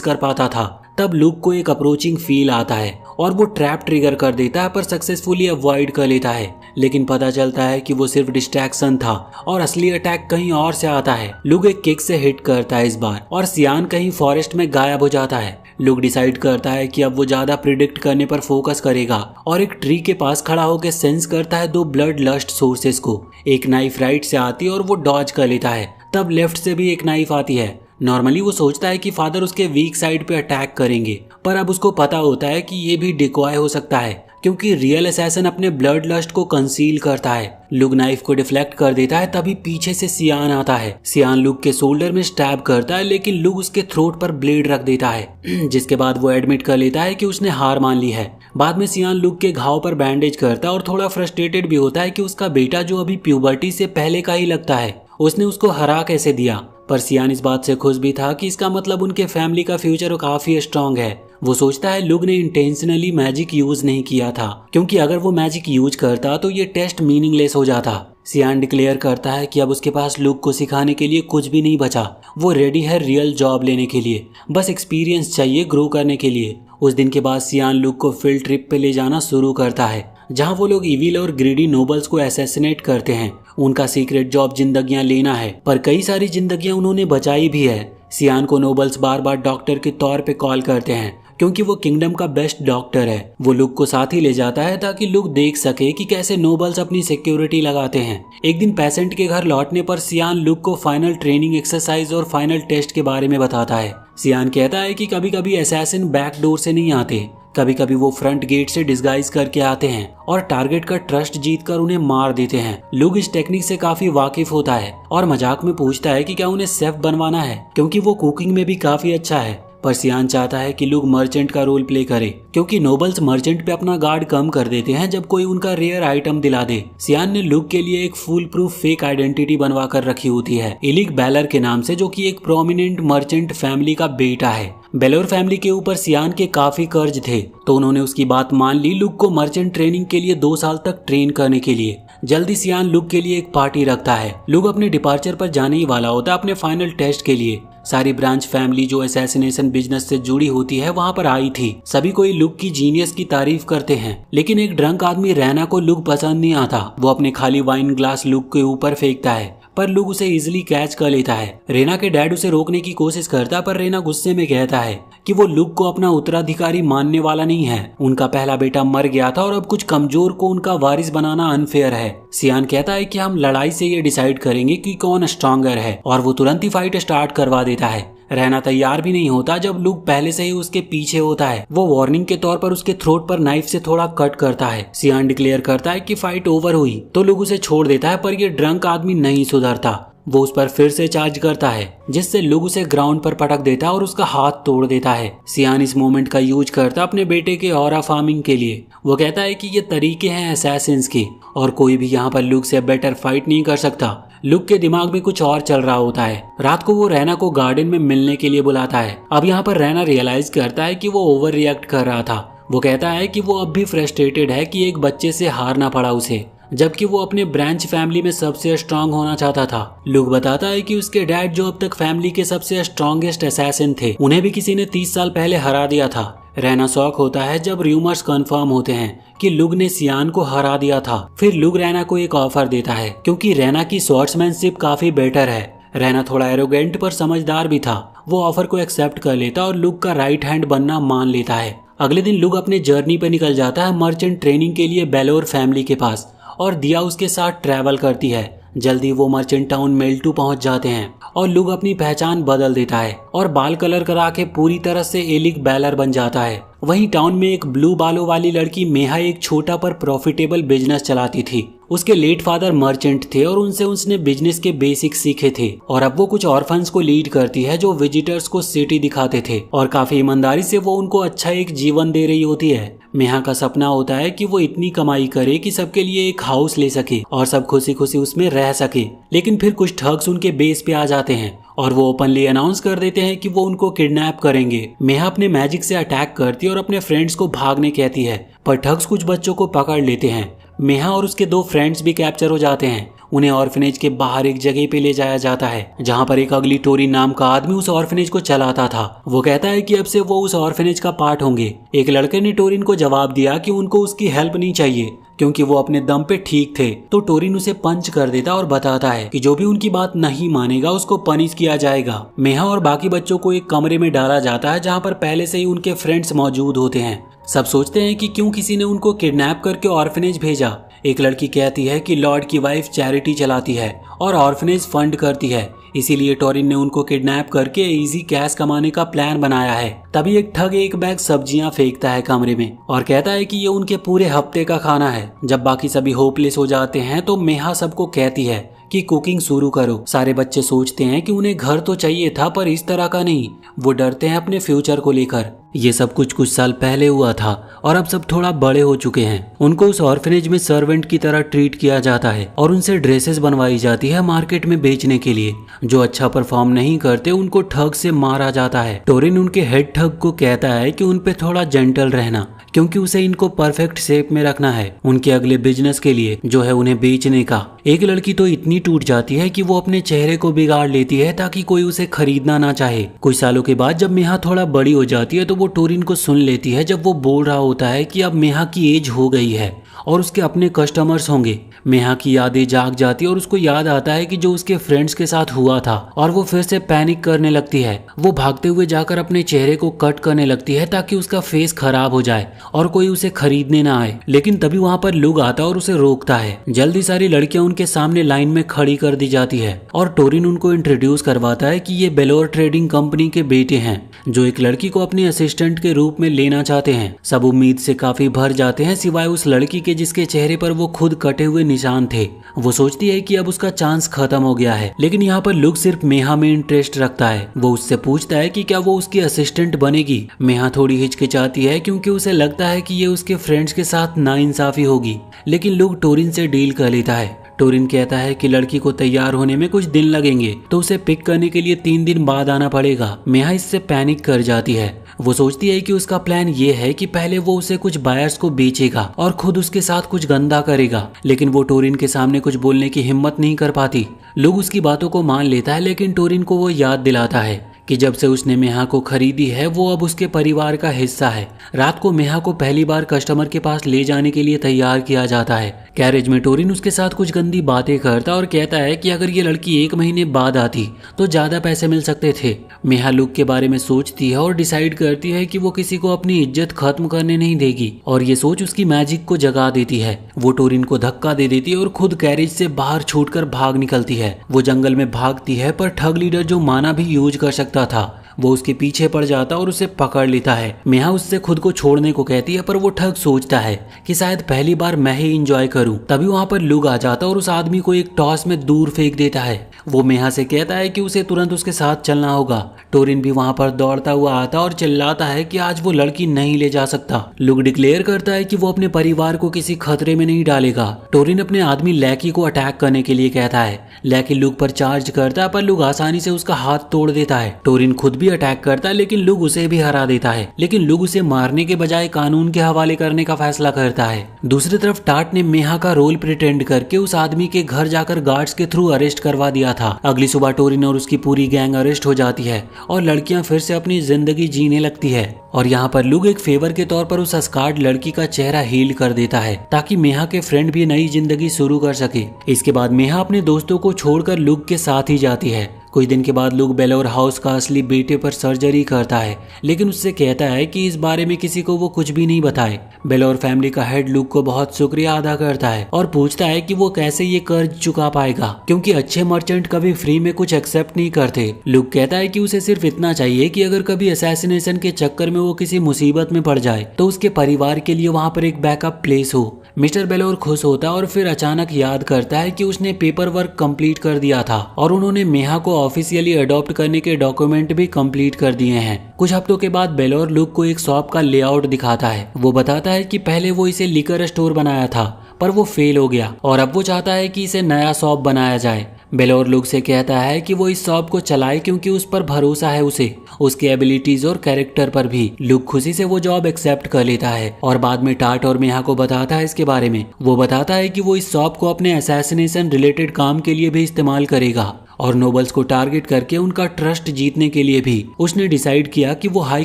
कर पाता था। तब लुक को एक अप्रोचिंग फील आता है और वो ट्रैप ट्रिगर कर देता है पर सक्सेसफुली अवॉइड कर लेता है। लेकिन पता चलता है कि वो सिर्फ डिस्ट्रैक्शन था और असली अटैक कहीं और से आता है। लुक एक किक से हिट करता है इस बार और सियान कहीं फॉरेस्ट में गायब हो जाता है। लुक डिसाइड करता है कि अब वो ज्यादा प्रिडिक्ट करने पर फोकस करेगा और एक ट्री के पास खड़ा होकर सेंस करता है 2 ब्लड लस्ट सोर्सेस को। एक नाइफ राइट से आती है और वो डॉज कर लेता है। तब लेफ्ट से भी एक नाइफ आती है। नॉर्मली वो सोचता है कि फादर उसके वीक साइड पे अटैक करेंगे, पर अब उसको पता होता है कि ये भी डिकॉय हो सकता है क्योंकि रियल असैसिन अपने ब्लड लस्ट को कंसील करता है। लुक नाइफ को डिफ्लेक्ट कर देता है, तभी पीछे से सियान आता है। सियान लुक के शोल्डर में स्टैब करता है लेकिन लुक उसके थ्रोट पर ब्लेड रख देता है जिसके बाद वो एडमिट कर लेता है कि उसने हार मान ली है। बाद में सियान लुक के घाव पर बैंडेज करता है और थोड़ा फ्रस्ट्रेटेड भी होता है कि उसका बेटा जो अभी प्यूबर्टी से पहले का ही लगता है, उसने उसको हरा कैसे दिया। पर सियान इस बात से खुश भी था कि इसका मतलब उनके फैमिली का फ्यूचर काफी स्ट्रांग है। वो सोचता है लुक ने इंटेंशनली मैजिक यूज नहीं किया था क्योंकि अगर वो मैजिक यूज करता तो ये टेस्ट मीनिंगलेस हो जाता। सियान डिक्लेयर करता है कि अब उसके पास लुक को सिखाने के लिए कुछ भी नहीं बचा। वो रेडी है रियल जॉब लेने के लिए, बस एक्सपीरियंस चाहिए ग्रो करने के लिए। उस दिन के बाद सियान लुक को फील्ड ट्रिप पे ले जाना शुरू करता है जहाँ वो लोग इविल और ग्रीडी नोबल्स को असैसिनेट करते हैं। उनका सीक्रेट जॉब जिंदगियां लेना है, पर कई सारी जिंदगियां उन्होंने बचाई भी है। सियान को नोबल्स बार बार डॉक्टर के तौर पे कॉल करते हैं क्योंकि वो किंगडम का बेस्ट डॉक्टर है। वो लुक को साथ ही ले जाता है ताकि लुक देख सके कि कैसे नोबल्स अपनी सिक्योरिटी लगाते हैं। एक दिन पेशेंट के घर लौटने पर सियान लुक को फाइनल ट्रेनिंग एक्सरसाइज और फाइनल टेस्ट के बारे में बताता है। सियान कहता है कि कभी कभी असैसिन बैक डोर से नहीं आते, कभी कभी वो फ्रंट गेट से डिस्गाइज करके आते हैं और टारगेट का ट्रस्ट जीतकर उन्हें मार देते हैं। लुक इस टेक्निक से काफी वाकिफ होता है और मजाक में पूछता है कि क्या उन्हें शेफ बनवाना है क्योंकि वो कुकिंग में भी काफी अच्छा है। पर सियान चाहता है कि लुक मर्चेंट का रोल प्ले करे क्योंकि नोबल्स मर्चेंट पे अपना गार्ड कम कर देते हैं जब कोई उनका रेयर आइटम दिला दे। सियान ने लुक के लिए एक फुल प्रूफ फेक आइडेंटिटी बनवा कर रखी होती है इलिक बैलर के नाम से, जो कि एक प्रोमिनेंट मर्चेंट फैमिली का बेटा है। बेलोर फैमिली के ऊपर सियान के काफी कर्ज थे तो उन्होंने उसकी बात मान ली लुक को मर्चेंट ट्रेनिंग के लिए 2 साल तक ट्रेन करने के लिए। जल्दी सियान लुक के लिए एक पार्टी रखता है। लुक अपने डिपार्चर पर जाने ही वाला होता है अपने फाइनल टेस्ट के लिए। सारी ब्रांच फैमिली जो असैसिनेशन बिजनेस से जुड़ी होती है वहाँ पर आई थी। सभी कोई लुक की जीनियस की तारीफ करते हैं लेकिन एक ड्रंक आदमी रैना को लुक पसंद नहीं आता। वो अपने खाली वाइन ग्लास लुक के ऊपर फेंकता है पर लुक उसे इजिली कैच कर लेता है। रेना के डैड उसे रोकने की कोशिश करता पर रेना गुस्से में कहता है कि वो लुक को अपना उत्तराधिकारी मानने वाला नहीं है। उनका पहला बेटा मर गया था और अब कुछ कमजोर को उनका वारिस बनाना अनफेयर है। सियान कहता है कि हम लड़ाई से ये डिसाइड करेंगे कि कौन स्ट्रॉन्गर है और वो तुरंत ही फाइट स्टार्ट करवा देता है। रहना तैयार भी नहीं होता जब लुक पहले से ही उसके पीछे होता है। वो वार्निंग के तौर पर उसके थ्रोट पर नाइफ से थोड़ा कट करता है। सियान डिक्लेयर करता है कि फाइट ओवर हुई तो लुक उसे छोड़ देता है पर ये ड्रंक आदमी नहीं सुधरता। वो उस पर फिर से चार्ज करता है जिससे लुक उसे ग्राउंड पर पटक देता है और उसका हाथ तोड़ देता है। सियान इस मोमेंट का यूज करता अपने बेटे के ऑरा फार्मिंग के लिए। वो कहता है कि ये तरीके हैं असैसिन्स के और कोई भी यहाँ पर लुक से बेटर फाइट नहीं कर सकता। लुक के दिमाग में कुछ और चल रहा होता है। रात को वो रैना को गार्डन में मिलने के लिए बुलाता है। अब यहाँ पर रैना रियलाइज करता है कि वो ओवर रिएक्ट कर रहा था। वो कहता है कि वो अब भी फ्रस्ट्रेटेड है कि एक बच्चे से हारना पड़ा उसे, जबकि वो अपने ब्रांच फैमिली में सबसे स्ट्रांग होना चाहता था। लुक बताता है कि उसके डैड जो अब तक फैमिली के सबसे स्ट्रॉन्गेस्ट असैसिन थे, उन्हें भी किसी ने 30 साल पहले हरा दिया था। रैना शॉक होता है जब रूमर्स कंफर्म होते हैं कि लुक ने सियान को हरा दिया था। फिर लुक रैना को एक ऑफर देता है क्योंकि रैना की स्वॉर्ड्समैनशिप काफी बेटर है। रैना थोड़ा एरोगेंट पर समझदार भी था। वो ऑफर को एक्सेप्ट कर लेता और लुक का राइट हैंड बनना मान लेता है। अगले दिन लुक अपने जर्नी पे निकल जाता है मर्चेंट ट्रेनिंग के लिए बेलोर फैमिली के पास और दिया उसके साथ ट्रैवल करती है। जल्दी वो मर्चेंट टाउन मेल्टू पहुंच जाते हैं और लुक अपनी पहचान बदल देता है और बाल कलर करा के पूरी तरह से एलिक बैलर बन जाता है। वहीं टाउन में एक ब्लू बालों वाली लड़की मेहा एक छोटा पर प्रॉफिटेबल बिजनेस चलाती थी। उसके लेट फादर मर्चेंट थे और उनसे उसने बिजनेस के बेसिक सीखे थे और अब वो कुछ ऑर्फन्स को लीड करती है जो विजिटर्स को सिटी दिखाते थे और काफी ईमानदारी से वो उनको अच्छा एक जीवन दे रही होती है। मेहा का सपना होता है कि वो इतनी कमाई करे कि सबके लिए एक हाउस ले सके और सब खुशी खुशी उसमें रह सके, लेकिन फिर कुछ ठग्स उनके बेस पे आ जाते हैं और वो ओपनली अनाउंस कर देते हैं कि वो उनको किडनैप करेंगे। मेहा अपने मैजिक से अटैक करती है और अपने फ्रेंड्स को भागने कहती है, पर ठग्स कुछ बच्चों को पकड़ लेते हैं। मेहा और उसके 2 फ्रेंड्स भी कैप्चर हो जाते हैं। उन्हें ऑर्फनेज के बाहर एक जगह पे ले जाया जाता है जहाँ पर एक अगली टोरिन नाम का आदमी उस ऑर्फनेज को चलाता था। वो कहता है कि अब से वो उस ऑर्फनेज का पार्ट होंगे। एक लड़के ने टोरिन को जवाब दिया कि उनको उसकी हेल्प नहीं चाहिए क्योंकि वो अपने दम पे ठीक थे। तो टोरिन उसे पंच कर देता और बताता है कि जो भी उनकी बात नहीं मानेगा उसको पनिश किया जाएगा। मेहा और बाकी बच्चों को एक कमरे में डाला जाता है जहाँ पर पहले से ही उनके फ्रेंड्स मौजूद होते हैं। सब सोचते हैं कि क्यों किसी ने उनको किडनैप करके ऑर्फनेज भेजा। एक लड़की कहती है कि लॉर्ड की वाइफ चैरिटी चलाती है और ऑर्फनेज फंड करती है, इसीलिए टोरिन ने उनको किडनैप करके इजी कैश कमाने का प्लान बनाया है। तभी एक ठग एक बैग सब्जियां फेंकता है कमरे में और कहता है कि ये उनके पूरे हफ्ते का खाना है। जब बाकी सभी होपलेस हो जाते हैं तो मेहा सबको कहती है कि कुकिंग शुरू करो। सारे बच्चे सोचते हैं कि उन्हें घर तो चाहिए था पर इस तरह का नहीं। वो डरते हैं अपने फ्यूचर को लेकर। ये सब कुछ साल पहले हुआ था और अब सब थोड़ा बड़े हो चुके हैं। उनको उस ऑर्फनेज में सर्वेंट की तरह ट्रीट किया जाता है और उनसे ड्रेसेस बनवाई जाती है मार्केट में बेचने के लिए। जो अच्छा परफॉर्म नहीं करते उनको ठग से मारा जाता है। टोरिन उनके हेड ठग को कहता है कि उन पे थोड़ा जेंटल रहना क्योंकि उसे इनको परफेक्ट शेप में रखना है उनके अगले बिजनेस के लिए जो है उन्हें बेचने का। एक लड़की तो इतनी टूट जाती है कि वो अपने चेहरे को बिगाड़ लेती है ताकि कोई उसे खरीदना ना चाहे। कुछ सालों के बाद जब मेहा थोड़ा बड़ी हो जाती है तो वो टोरिन को सुन लेती है जब वो बोल रहा होता है कि अब मेहा की एज हो गई है और उसके अपने कस्टमर्स होंगे। मेहा की यादें जाग जाती है और उसको याद आता है कि जो उसके फ्रेंड्स के साथ हुआ था और वो फिर से पैनिक करने लगती है। वो भागते हुए जाकर अपने चेहरे को कट करने लगती है ताकि उसका फेस खराब हो जाए और कोई उसे खरीदने ना आए। लेकिन तभी वहाँ पर लुग आता है और उसे रोकता है। जल्दी सारी लड़कियां उनके सामने लाइन में खड़ी कर दी जाती है और टोरिन उनको इंट्रोड्यूस करवाता है कि ये बेलोर ट्रेडिंग कंपनी के बेटे हैं जो एक लड़की को अपने असिस्टेंट के रूप में लेना चाहते हैं। सब उम्मीद से काफी भर जाते हैं सिवाय उस लड़की के जिसके चेहरे पर वो खुद कटे हुए निशान थे। वो सोचती है कि अब उसका चांस खत्म हो गया है, लेकिन यहाँ पर लुक सिर्फ मेहा में इंटरेस्ट रखता है। वो उससे पूछता है कि क्या वो उसकी असिस्टेंट बनेगी। मेहा थोड़ी हिचकिचाती है क्योंकि उसे लगता है कि ये उसके फ्रेंड्स के साथ नाइंसाफी होगी, लेकिन लुक टोरिन से डील कर लेता है। टोरिन कहता है कि लड़की को तैयार होने में कुछ दिन लगेंगे तो उसे पिक करने के लिए 3 दिन बाद आना पड़ेगा। मेहा इससे पैनिक कर जाती है। वो सोचती है कि उसका प्लान ये है कि पहले वो उसे कुछ बायर्स को बेचेगा और खुद उसके साथ कुछ गंदा करेगा, लेकिन वो टोरिन के सामने कुछ बोलने की हिम्मत नहीं कर पाती। लोग उसकी बातों को मान लेता है, लेकिन टोरिन को वो याद दिलाता है कि जब से उसने मेहा को खरीदी है वो अब उसके परिवार का हिस्सा है। रात को मेहा को पहली बार कस्टमर के पास ले जाने के लिए तैयार किया जाता है। कैरेज में टोरिन उसके साथ कुछ गंदी बातें करता और कहता है कि अगर ये लड़की 1 महीने बाद आती तो ज्यादा पैसे मिल सकते थे। मेहा लुक के बारे में सोचती है और डिसाइड करती है कि वो किसी को अपनी इज्जत खत्म करने नहीं देगी और ये सोच उसकी मैजिक को जगा देती है। वो टोरिन को धक्का दे देती है और खुद कैरेज से बाहर छूटकर भाग निकलती है। वो जंगल में भागती है पर ठग लीडर जो माना भी यूज कर सकता था वो उसके पीछे पड़ जाता और उसे पकड़ लेता है। मेहा उससे खुद को छोड़ने को कहती है पर वो ठग सोचता है कि शायद पहली बार मैं ही एंजॉय करूं। तभी वहाँ पर लुग आ जाता और उस आदमी को एक टॉस में दूर फेंक देता है। वो मेहा से कहता है कि उसे तुरंत उसके साथ चलना होगा। टोरिन भी वहाँ पर दौड़ता हुआ आता और चिल्लाता है कि आज वो लड़की नहीं ले जा सकता। लुग डिक्लेयर करता है कि वो अपने परिवार को किसी खतरे में नहीं डालेगा। टोरिन अपने आदमी लैकी को अटैक करने के लिए कहता है। लैकी लुग पर चार्ज करता है पर लुग आसानी से उसका हाथ तोड़ देता है। टोरिन खुद भी अटैक करता है लेकिन लुग उसे भी हरा देता है, लेकिन लुग उसे मारने के बजाय कानून के हवाले करने का फैसला करता है। दूसरी तरफ टाट ने मेहा का रोल प्रिटेंड करके उस आदमी के घर जाकर गार्ड्स के थ्रू अरेस्ट करवा दिया था। अगली सुबह टोरिन और उसकी पूरी गैंग अरेस्ट हो जाती है और लड़कियां फिर से अपनी जिंदगी जीने लगती है। और यहाँ पर लुग एक फेवर के तौर पर उस स्कार्ड लड़की का चेहरा हील कर देता है ताकि मेहा के फ्रेंड भी नई जिंदगी शुरू कर सके। इसके बाद मेहा अपने दोस्तों को छोड़कर लुग के साथ ही जाती है। कुछ दिन के बाद लुक बेलोर हाउस का असली बेटे पर सर्जरी करता है, लेकिन उससे कहता है कि इस बारे में किसी को वो कुछ भी नहीं बताए। बेलोर फैमिली का हेड लुक को बहुत शुक्रिया अदा करता है और पूछता है कि वो कैसे ये कर्ज चुका पाएगा, क्योंकि अच्छे मर्चेंट कभी फ्री में कुछ एक्सेप्ट नहीं करते। लुक कहता है कि उसे सिर्फ इतना चाहिए कि अगर कभी असैसिनेशन के चक्कर में वो किसी मुसीबत में पड़ जाए तो उसके परिवार के लिए वहाँ पर एक बैकअप प्लेस हो। मिस्टर बेलोर खुश होता है और फिर अचानक याद करता है कि उसने पेपर वर्क कंप्लीट कर दिया था और उन्होंने मेहा को ऑफिशियली अडॉप्ट करने के डॉक्यूमेंट भी कंप्लीट कर दिए हैं। कुछ हफ्तों के बाद बेलोर लुक को एक शॉप का लेआउट दिखाता है। वो बताता है कि पहले वो इसे लिकर स्टोर बनाया था पर वो फेल हो गया और अब वो चाहता है कि इसे नया शॉप बनाया जाए। बेलोर लुक से कहता है कि वो इस शॉप को चलाए क्योंकि उस पर भरोसा है उसे, उसके एबिलिटीज और कैरेक्टर पर भी। लुक खुशी से वो जॉब एक्सेप्ट कर लेता है और बाद में टाट और मेहा को बताता है इसके बारे में। वो बताता है कि वो इस शॉप को अपने असैसिनेशन रिलेटेड काम के लिए भी इस्तेमाल करेगा और नोबल्स को टारगेट करके उनका ट्रस्ट जीतने के लिए भी उसने डिसाइड किया कि वो हाई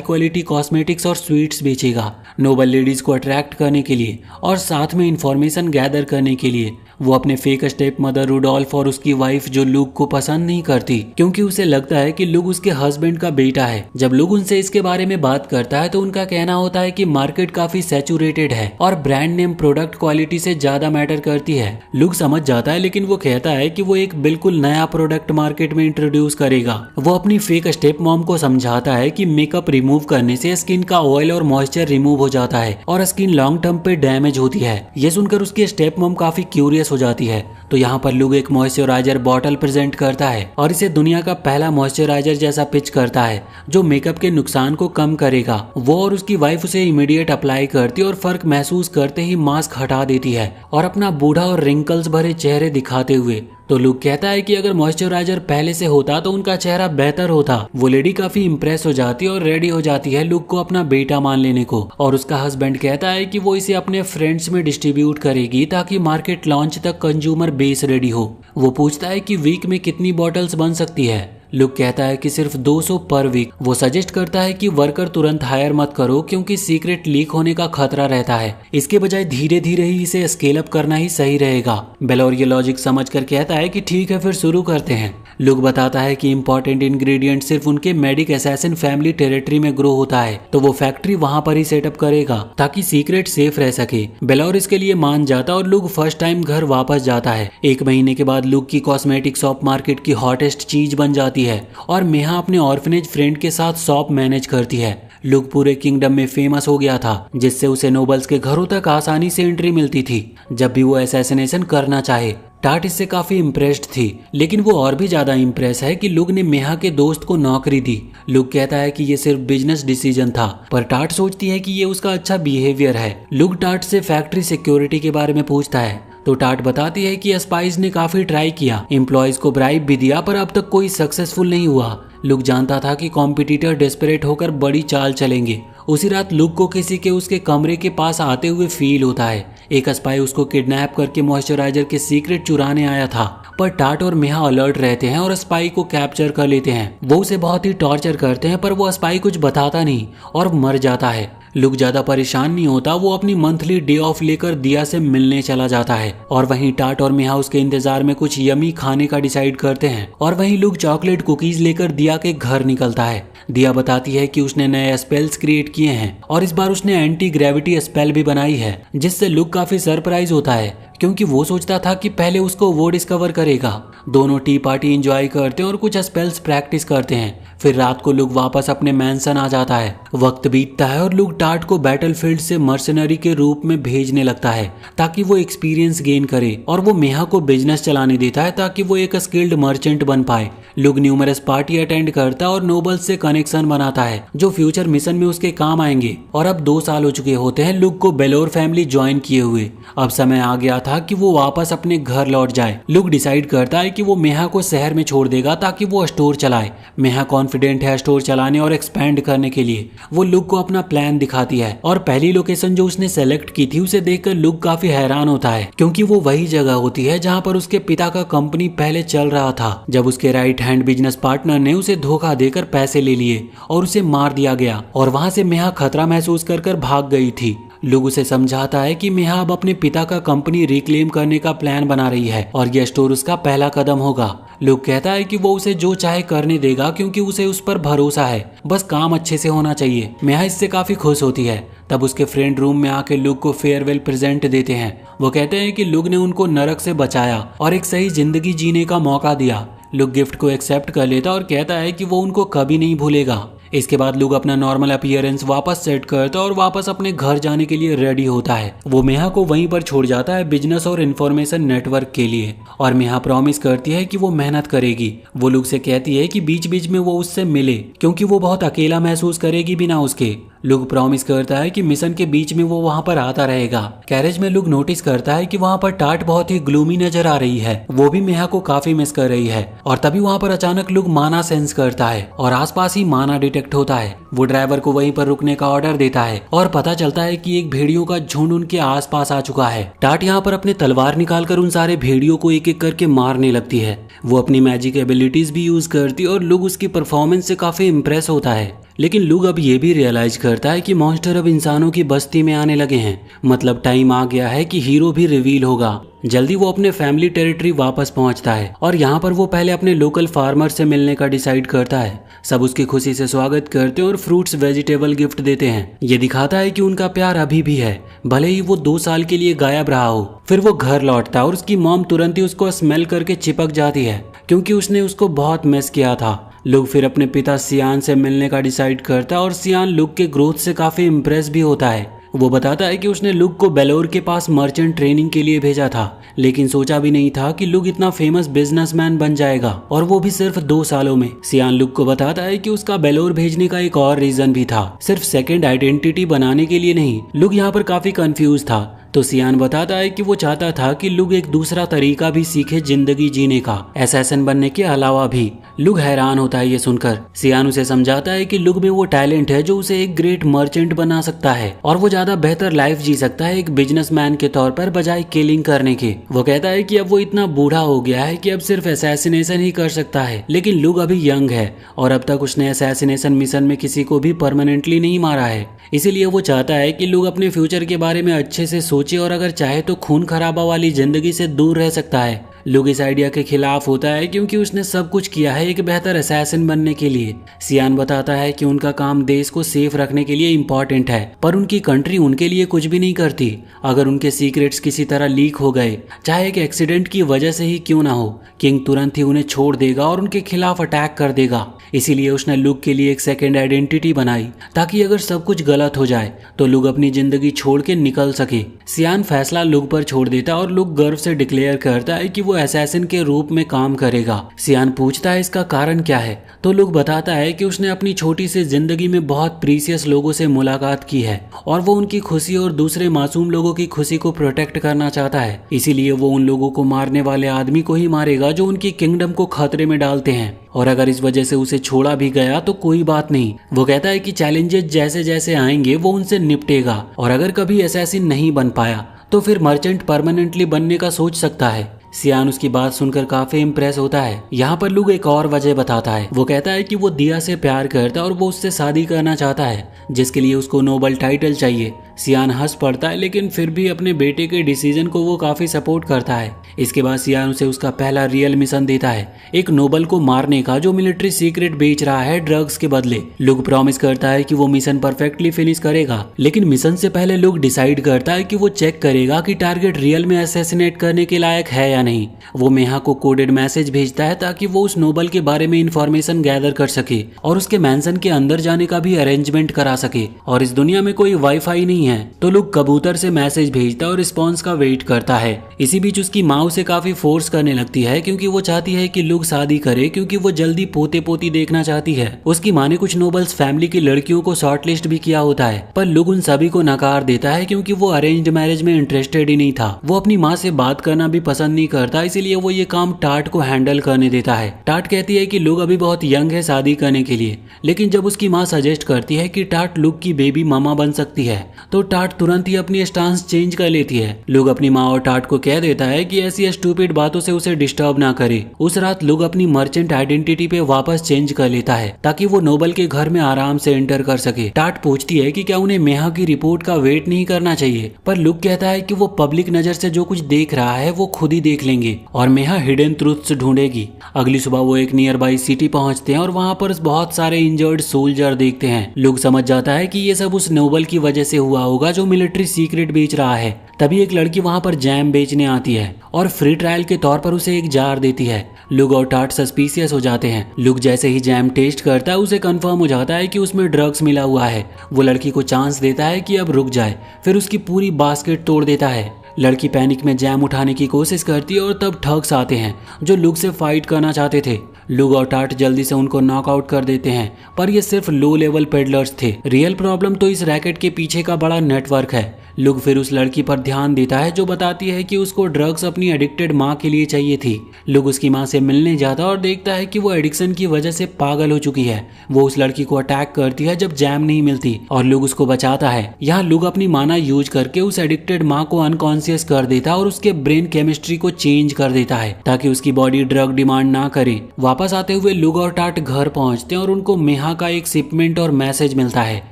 क्वालिटी कॉस्मेटिक्स और स्वीट्स बेचेगा। नोबल लेडीज को अट्रैक्ट करने के लिए और साथ में इंफॉर्मेशन गैदर करने के लिए वो अपने फेक स्टेप मदर रुडोल्फ और उसकी वाइफ जो लुक को पसंद नहीं करती, क्योंकि उसे लगता है कि लुक उसके हस्बैंड का बेटा है। जब लुक उनसे इसके बारे में बात करता है तो उनका कहना होता है कि मार्केट काफी सैचुरेटेड है और ब्रांड नेम प्रोडक्ट क्वालिटी से ज्यादा मैटर करती है। लुक समझ जाता है, लेकिन वो कहता है कि वो एक बिल्कुल नया प्रोडक्ट मार्केट में इंट्रोड्यूस करेगा। वो अपनी फेक स्टेप मॉम को समझाता है कि मेकअप रिमूव करने से स्किन का ऑयल और मॉइस्चर रिमूव हो जाता है और स्किन लॉन्ग टर्म पे डैमेज होती है। ये सुनकर उसकी स्टेप मॉम काफी क्यूरियस हो जाती है। तो यहाँ पर लुक एक मॉइस्चराइजर बॉटल प्रेजेंट करता है और इसे दुनिया का पहला मॉइस्चराइजर जैसा पिच करता है जो मेकअप के नुकसान को कम करेगा। वो और उसकी वाइफ उसे इमीडिएट अप्लाई करती और फर्क महसूस करते ही मास्क हटा देती है और अपना बूढ़ा और रिंकल्स भरे चेहरे दिखाते हुए। तो लुक कहता है कि अगर मॉइस्चराइजर पहले से होता तो उनका चेहरा बेहतर होता। वो लेडी काफी इम्प्रेस हो जाती है और रेडी हो जाती है लुक को अपना बेटा मान लेने को, और उसका हस्बैंड कहता है कि वो इसे अपने फ्रेंड्स में डिस्ट्रीब्यूट करेगी ताकि मार्केट लॉन्च तक कंज्यूमर बेस रेडी हो। वो पूछता है कि वीक में कितनी बॉटल्स बन सकती है। लुक कहता है कि सिर्फ 200 पर वीक। वो सजेस्ट करता है कि वर्कर तुरंत हायर मत करो क्योंकि सीक्रेट लीक होने का खतरा रहता है। इसके बजाय धीरे धीरे ही इसे स्केल अप करना ही सही रहेगा। बेलोर ये लॉजिक समझकर कहता है कि ठीक है, फिर शुरू करते हैं। लुक बताता है कि इम्पोर्टेंट इंग्रेडिएंट सिर्फ उनके मेडिक असैसिन फैमिली टेरिटरी में ग्रो होता है, तो वो फैक्ट्री वहां पर ही सेटअप करेगा ताकि सीक्रेट सेफ रह सके। बेलोर इसके लिए मान जाता और लुक फर्स्ट टाइम घर वापस जाता है। 1 महीने के बाद लुक की कॉस्मेटिक शॉप मार्केट की हॉटेस्ट चीज बन जाती है और मेहा अपने ऑर्फनेज फ्रेंड के साथ शॉप मैनेज करती है। लुक पूरे किंगडम में फेमस हो गया था, जिससे उसे नोबल्स के घरों तक आसानी से एंट्री मिलती थी जब भी वो असैसिनेशन करना चाहे। टाट इससे काफी इम्प्रेस्ड थी, लेकिन वो और भी ज्यादा इम्प्रेस है कि लुक ने मेहा के दोस्त को नौकरी दी। लुक कहता है कि ये सिर्फ बिजनेस डिसीजन था, पर टाट सोचती है कि ये उसका अच्छा बिहेवियर है। लुक टाट से फैक्ट्री सिक्योरिटी के बारे में पूछता है तो टाट बताती है कि स्पाइस ने काफी ट्राई किया, एम्प्लॉयज को ब्राइब भी दिया, पर अब तक कोई सक्सेसफुल नहीं हुआ। लुक जानता था कि कॉम्पिटिटर डेस्परेट होकर बड़ी चाल चलेंगे। उसी रात लुक को किसी के उसके कमरे के पास आते हुए फील होता है। एक स्पाई उसको किडनैप करके मॉइस्चराइजर के सीक्रेट चुराने आया था, पर टाट और मेहा अलर्ट रहते हैं और स्पाई को कैप्चर कर लेते हैं। वो उसे बहुत ही टॉर्चर करते हैं, पर वो स्पाई कुछ बताता नहीं और मर जाता है। लुक ज्यादा परेशान नहीं होता। वो अपनी मंथली डे ऑफ लेकर दिया से मिलने चला जाता है और वहीं टाट और मेहा उसके इंतजार में कुछ यमी खाने का डिसाइड करते हैं। और वहीं लुक चॉकलेट कुकीज लेकर दिया के घर निकलता है। दिया बताती है कि उसने नए स्पेल्स क्रिएट किए हैं और इस बार उसने एंटी ग्रेविटी स्पेल भी बनाई है, जिससे लुक काफी सरप्राइज होता है क्योंकि वो सोचता था कि पहले उसको वो डिस्कवर करेगा। दोनों टी पार्टी एंजॉय करते हैं और कुछ स्पेल्स प्रैक्टिस करते हैं। फिर रात को लुक वापस अपने मैंसन आ जाता है। वक्त बीतता है और लुक टाट को बैटलफील्ड से मर्सनरी के रूप में भेजने लगता है ताकि वो एक्सपीरियंस गेन करे, और वो मेहा को बिजनेस चलाने देता है ताकि वो एक स्किल्ड मर्चेंट बन पाए। लुक न्यूमरस पार्टी अटेंड करता और नोबल्स से कनेक्शन बनाता है जो फ्यूचर मिशन में उसके काम आएंगे। और अब 2 साल हो चुके होते हैं लुक को बेलोर फैमिली ज्वाइन किए हुए। अब समय आ गया था कि वो वापस अपने घर लौट जाए। लुक डिसाइड करता है कि वो मेहा को शहर में छोड़ देगा ताकि वो स्टोर चलाए। मेहा कॉन्फिडेंट है स्टोर चलाने और एक्सपैंड करने के लिए। वो लुक को अपना प्लान दिखाती है और पहली लोकेशन जो उसने सेलेक्ट की थी उसे देखकर लुक काफी हैरान होता है क्योंकि वो वही जगह होती है जहाँ पर उसके पिता का कंपनी पहले चल रहा था, जब उसके राइट हैंड बिजनेस पार्टनर ने उसे धोखा देकर पैसे ले लिए और उसे मार दिया गया और वहाँ से मेहा खतरा महसूस कर भाग गई थी। लुक उसे समझाता है कि मेहा अब अपने पिता का कंपनी रिक्लेम करने का प्लान बना रही है और यह स्टोर उसका पहला कदम होगा। लुक कहता है कि वो उसे जो चाहे करने देगा क्योंकि उसे उस पर भरोसा है, बस काम अच्छे से होना चाहिए। मेहा इससे काफी खुश होती है। तब उसके फ्रेंड रूम में आके लुक को फेयरवेल प्रेजेंट देते हैं। वो कहते हैं कि लुक ने उनको नरक से बचाया और एक सही जिंदगी जीने का मौका दिया। लुक गिफ्ट को एक्सेप्ट कर लेता और कहता है कि वो उनको कभी नहीं भूलेगा। इसके बाद लुक अपना नॉर्मल अपीयरेंस वापस सेट करता और वापस अपने घर जाने के लिए रेडी होता है। वो मेहा को वहीं पर छोड़ जाता है बिजनेस और इन्फॉर्मेशन नेटवर्क के लिए और मेहा प्रॉमिस करती है कि वो मेहनत करेगी। वो लुक से कहती है कि बीच बीच में वो उससे मिले क्योंकि वो बहुत अकेला महसूस करेगी बिना उसके। लुक प्रॉमिस करता है कि मिशन के बीच में वो वहाँ पर आता रहेगा। कैरेज में लुक नोटिस करता है कि वहाँ पर टाट बहुत ही ग्लूमी नजर आ रही है। वो भी मेहा को काफी मिस कर रही है और तभी वहाँ पर अचानक लुक माना सेंस करता है और आसपास ही माना डिटेक्ट होता है। वो ड्राइवर को वहीं पर रुकने का ऑर्डर देता है और पता चलता है कि एक भेड़ियों का झुंड उनके आसपास आ चुका है। टाट यहाँ पर अपने तलवार निकालकर उन सारे भेड़ियों को एक एक करके मारने लगती है। वो अपनी मैजिक एबिलिटीज भी यूज करती है और लुक उसकी परफॉर्मेंस से काफी इम्प्रेस होता है। लेकिन लुक अब ये भी रियलाइज करता है कि मॉन्स्टर अब इंसानों की बस्ती में आने लगे हैं, मतलब टाइम आ गया है कि हीरो भी रिवील होगा। जल्दी वो अपने फैमिली टेरिटरी वापस पहुंचता है और यहाँ पर वो पहले अपने लोकल फार्मर से मिलने का डिसाइड करता है। सब उसकी खुशी से स्वागत करते हैं और फ्रूट्स वेजिटेबल गिफ्ट देते हैं। ये दिखाता है कि उनका प्यार अभी भी है, भले ही वो 2 साल के लिए गायब रहा हो। फिर वो घर लौटता है और उसकी मॉम तुरंत ही उसको स्मेल करके चिपक जाती है क्योंकि उसने उसको बहुत मिस किया था। लुक फिर अपने पिता सियान से मिलने का डिसाइड करता है और सियान लुक के ग्रोथ से काफी इम्प्रेस भी होता है। वो बताता है कि उसने लुक को बेलोर के पास मर्चेंट ट्रेनिंग के लिए भेजा था, लेकिन सोचा भी नहीं था कि लुक इतना फेमस बिजनेसमैन बन जाएगा और वो भी सिर्फ 2 सालों में। सियान लुक को बताता है कि उसका बेलोर भेजने का एक और रीजन भी था, सिर्फ सेकंड आइडेंटिटी बनाने के लिए नहीं। लुक यहाँ पर काफी कंफ्यूज था तो सियान बताता है कि वो चाहता था कि लुक एक दूसरा तरीका भी सीखे जिंदगी जीने का, असैसिन बनने के अलावा भी। लुक हैरान होता है ये सुनकर। सियान उसे समझाता है कि लुक में वो टैलेंट है जो उसे एक ग्रेट मर्चेंट बना सकता है और वो ज्यादा बेहतर लाइफ जी सकता है एक बिजनेसमैन के तौर पर बजाय किलिंग करने के। वो कहता है कि अब वो इतना बूढ़ा हो गया है कि अब सिर्फ असैसिनेशन ही कर सकता है, लेकिन लुक अभी यंग है और अब तक उसने असैसिनेशन मिशन में किसी को भी परमानेंटली नहीं मारा है। इसीलिए वो चाहता है कि लुक अपने फ्यूचर के बारे में अच्छे से सोचे और अगर चाहे तो खून खराबा वाली जिंदगी से दूर रह सकता है। लुक इस आइडिया के खिलाफ होता है क्योंकि उसने सब कुछ किया है एक बेहतर असैसिन बनने के लिए। सियान बताता है कि उनका काम देश को सेफ रखने के लिए इम्पोर्टेंट है, पर उनकी कंट्री उनके लिए कुछ भी नहीं करती। अगर उनके सीक्रेट्स किसी तरह लीक हो गए, चाहे एक एक्सीडेंट की वजह से ही क्यों ना हो, किंग तुरंत ही उन्हें छोड़ देगा और उनके खिलाफ अटैक कर देगा। इसीलिए उसने लुक के लिए एक सेकेंड आइडेंटिटी बनाई ताकि अगर सब कुछ गलत हो जाए तो लुक अपनी जिंदगी छोड़ के निकल सके। सियान फैसला लुक पर छोड़ देता और लुक गर्व से डिक्लेयर करता है कि वो असैसिन के रूप में काम करेगा। सियान पूछता है इसका कारण क्या है तो लुक बताता है कि उसने अपनी छोटी सी जिंदगी में बहुत प्रीसियस लोगों से मुलाकात की है और वो उनकी खुशी और दूसरे मासूम लोगों की खुशी को प्रोटेक्ट करना चाहता है। इसीलिए वो उन लोगों को मारने वाले आदमी को ही मारेगा जो उनकी किंगडम को खतरे में डालते हैं, और अगर इस वजह से उसे छोड़ा भी गया तो कोई बात नहीं। वो कहता है कि चैलेंजेस जैसे जैसे आएंगे वो उनसे निपटेगा और अगर कभी असैसिन नहीं बन पाया तो फिर मर्चेंट परमानेंटली बनने का सोच सकता है। सियान उसकी बात सुनकर काफी इम्प्रेस होता है। यहाँ पर लुक एक और वजह बताता है। वो कहता है कि वो दिया से प्यार करता है और वो उससे शादी करना चाहता है जिसके लिए उसको नोबल टाइटल चाहिए। सियान हंस पड़ता है लेकिन फिर भी अपने बेटे के डिसीजन को वो काफी सपोर्ट करता है। इसके बाद सियान उसे उसका पहला रियल मिशन देता है, एक नोबल को मारने का जो मिलिट्री सीक्रेट बेच रहा है ड्रग्स के बदले। लुक प्रॉमिस करता है कि वो मिशन परफेक्टली फिनिश करेगा, लेकिन मिशन से पहले लुक डिसाइड करता है कि वो चेक करेगा कि टारगेट रियल में असैसिनेट करने के लायक है या नहीं। वो मेहा को कोडेड मैसेज भेजता है ताकि वो उस नोबल के बारे में इंफॉर्मेशन गैदर कर सके और उसके मैंसन के अंदर जाने का भी अरेंजमेंट करा सके। और इस दुनिया में कोई वाईफाई नहीं है तो लुक कबूतर से मैसेज भेजता है और रिस्पॉन्स का वेट करता है। इसी बीच उसकी माँ उसे काफी फोर्स करने लगती है क्योंकि वो चाहती है कि लुक शादी करे क्योंकि वो जल्दी पोते पोती देखना चाहती है। उसकी माँ ने कुछ नोबल्स फैमिली की लड़कियों को शॉर्टलिस्ट भी किया होता है, पर लुक उन सभी को नकार देता है क्योंकि वो अरेंज्ड मैरिज में इंटरेस्टेड ही नहीं था। वो अपनी माँ से बात करना भी पसंद नहीं करता, इसीलिए वो ये काम टाट को हैंडल करने देता है। टाट कहती है कि लुक अभी बहुत यंग है शादी करने के लिए, लेकिन जब उसकी माँ सजेस्ट करती है कि टाट लुक की बेबी मामा बन सकती है तो तो टाट तुरंत ही अपनी स्टांस चेंज कर लेती है। लुक अपनी माँ और टाट को कह देता है कि ऐसी स्टूपिड बातों से उसे डिस्टर्ब ना करे। उस रात लुक अपनी मर्चेंट आइडेंटिटी पे वापस चेंज कर लेता है ताकि वो नोबल के घर में आराम से एंटर कर सके। टाट पूछती है कि क्या उन्हें मेहा की रिपोर्ट का वेट नहीं करना चाहिए, पर लुक कहता है कि वो पब्लिक नजर से जो कुछ देख रहा है वो खुद ही देख लेंगे और मेहा हिडन ट्रूथ्स ढूंढेगी। अगली सुबह वो एक नियर बाई सिटी पहुंचते हैं और वहाँ पर बहुत सारे इंजर्ड सोल्जर देखते हैं। लुक समझ जाता है कि ये सब उस नोबल की वजह से हुआ होगा जो मिलिट्री सीक्रेट बेच रहा है। तभी एक लड़की वहाँ पर जैम बेचने आती है और फ्री ट्रायल के तौर पर उसे एक जार देती है। लुक और टाट सस्पिशियस हो जाते हैं। लुक जैसे ही जैम टेस्ट करता है उसे कंफर्म हो जाता है कि उसमें ड्रग्स मिला हुआ है। वो लड़की को चांस देता है कि अब रुक जाए, फिर उसकी पूरी बास्केट तोड़ देता है। लड़की पैनिक में जैम उठाने की कोशिश करती है और तब ठग्स आते हैं जो लुक से फाइट करना चाहते थे। लुक और टाट जल्दी से उनको नॉकआउट कर देते हैं, पर ये सिर्फ लो लेवल पेडलर्स थे। रियल प्रॉब्लम तो इस रैकेट के पीछे का बड़ा नेटवर्क है। लुक फिर उस लड़की पर ध्यान देता है जो बताती है कि उसको ड्रग्स अपनी एडिक्टेड माँ के लिए चाहिए थी। लुक उसकी माँ से मिलने जाता और देखता है कि वो एडिक्शन की वजह से पागल हो चुकी है। वो उस लड़की को अटैक करती है जब जैम नहीं मिलती और लुक उसको बचाता है। यहाँ लुक अपनी माना यूज करके उस एडिक्टेड माँ को अनकॉन्शियस कर देता और उसके ब्रेन केमिस्ट्री को चेंज कर देता है ताकि उसकी बॉडी ड्रग डिमांड ना करे। वापस आते हुए लुक और टाट घर पहुंचते हैं और उनको मेहा का एक शिपमेंट और मैसेज मिलता है।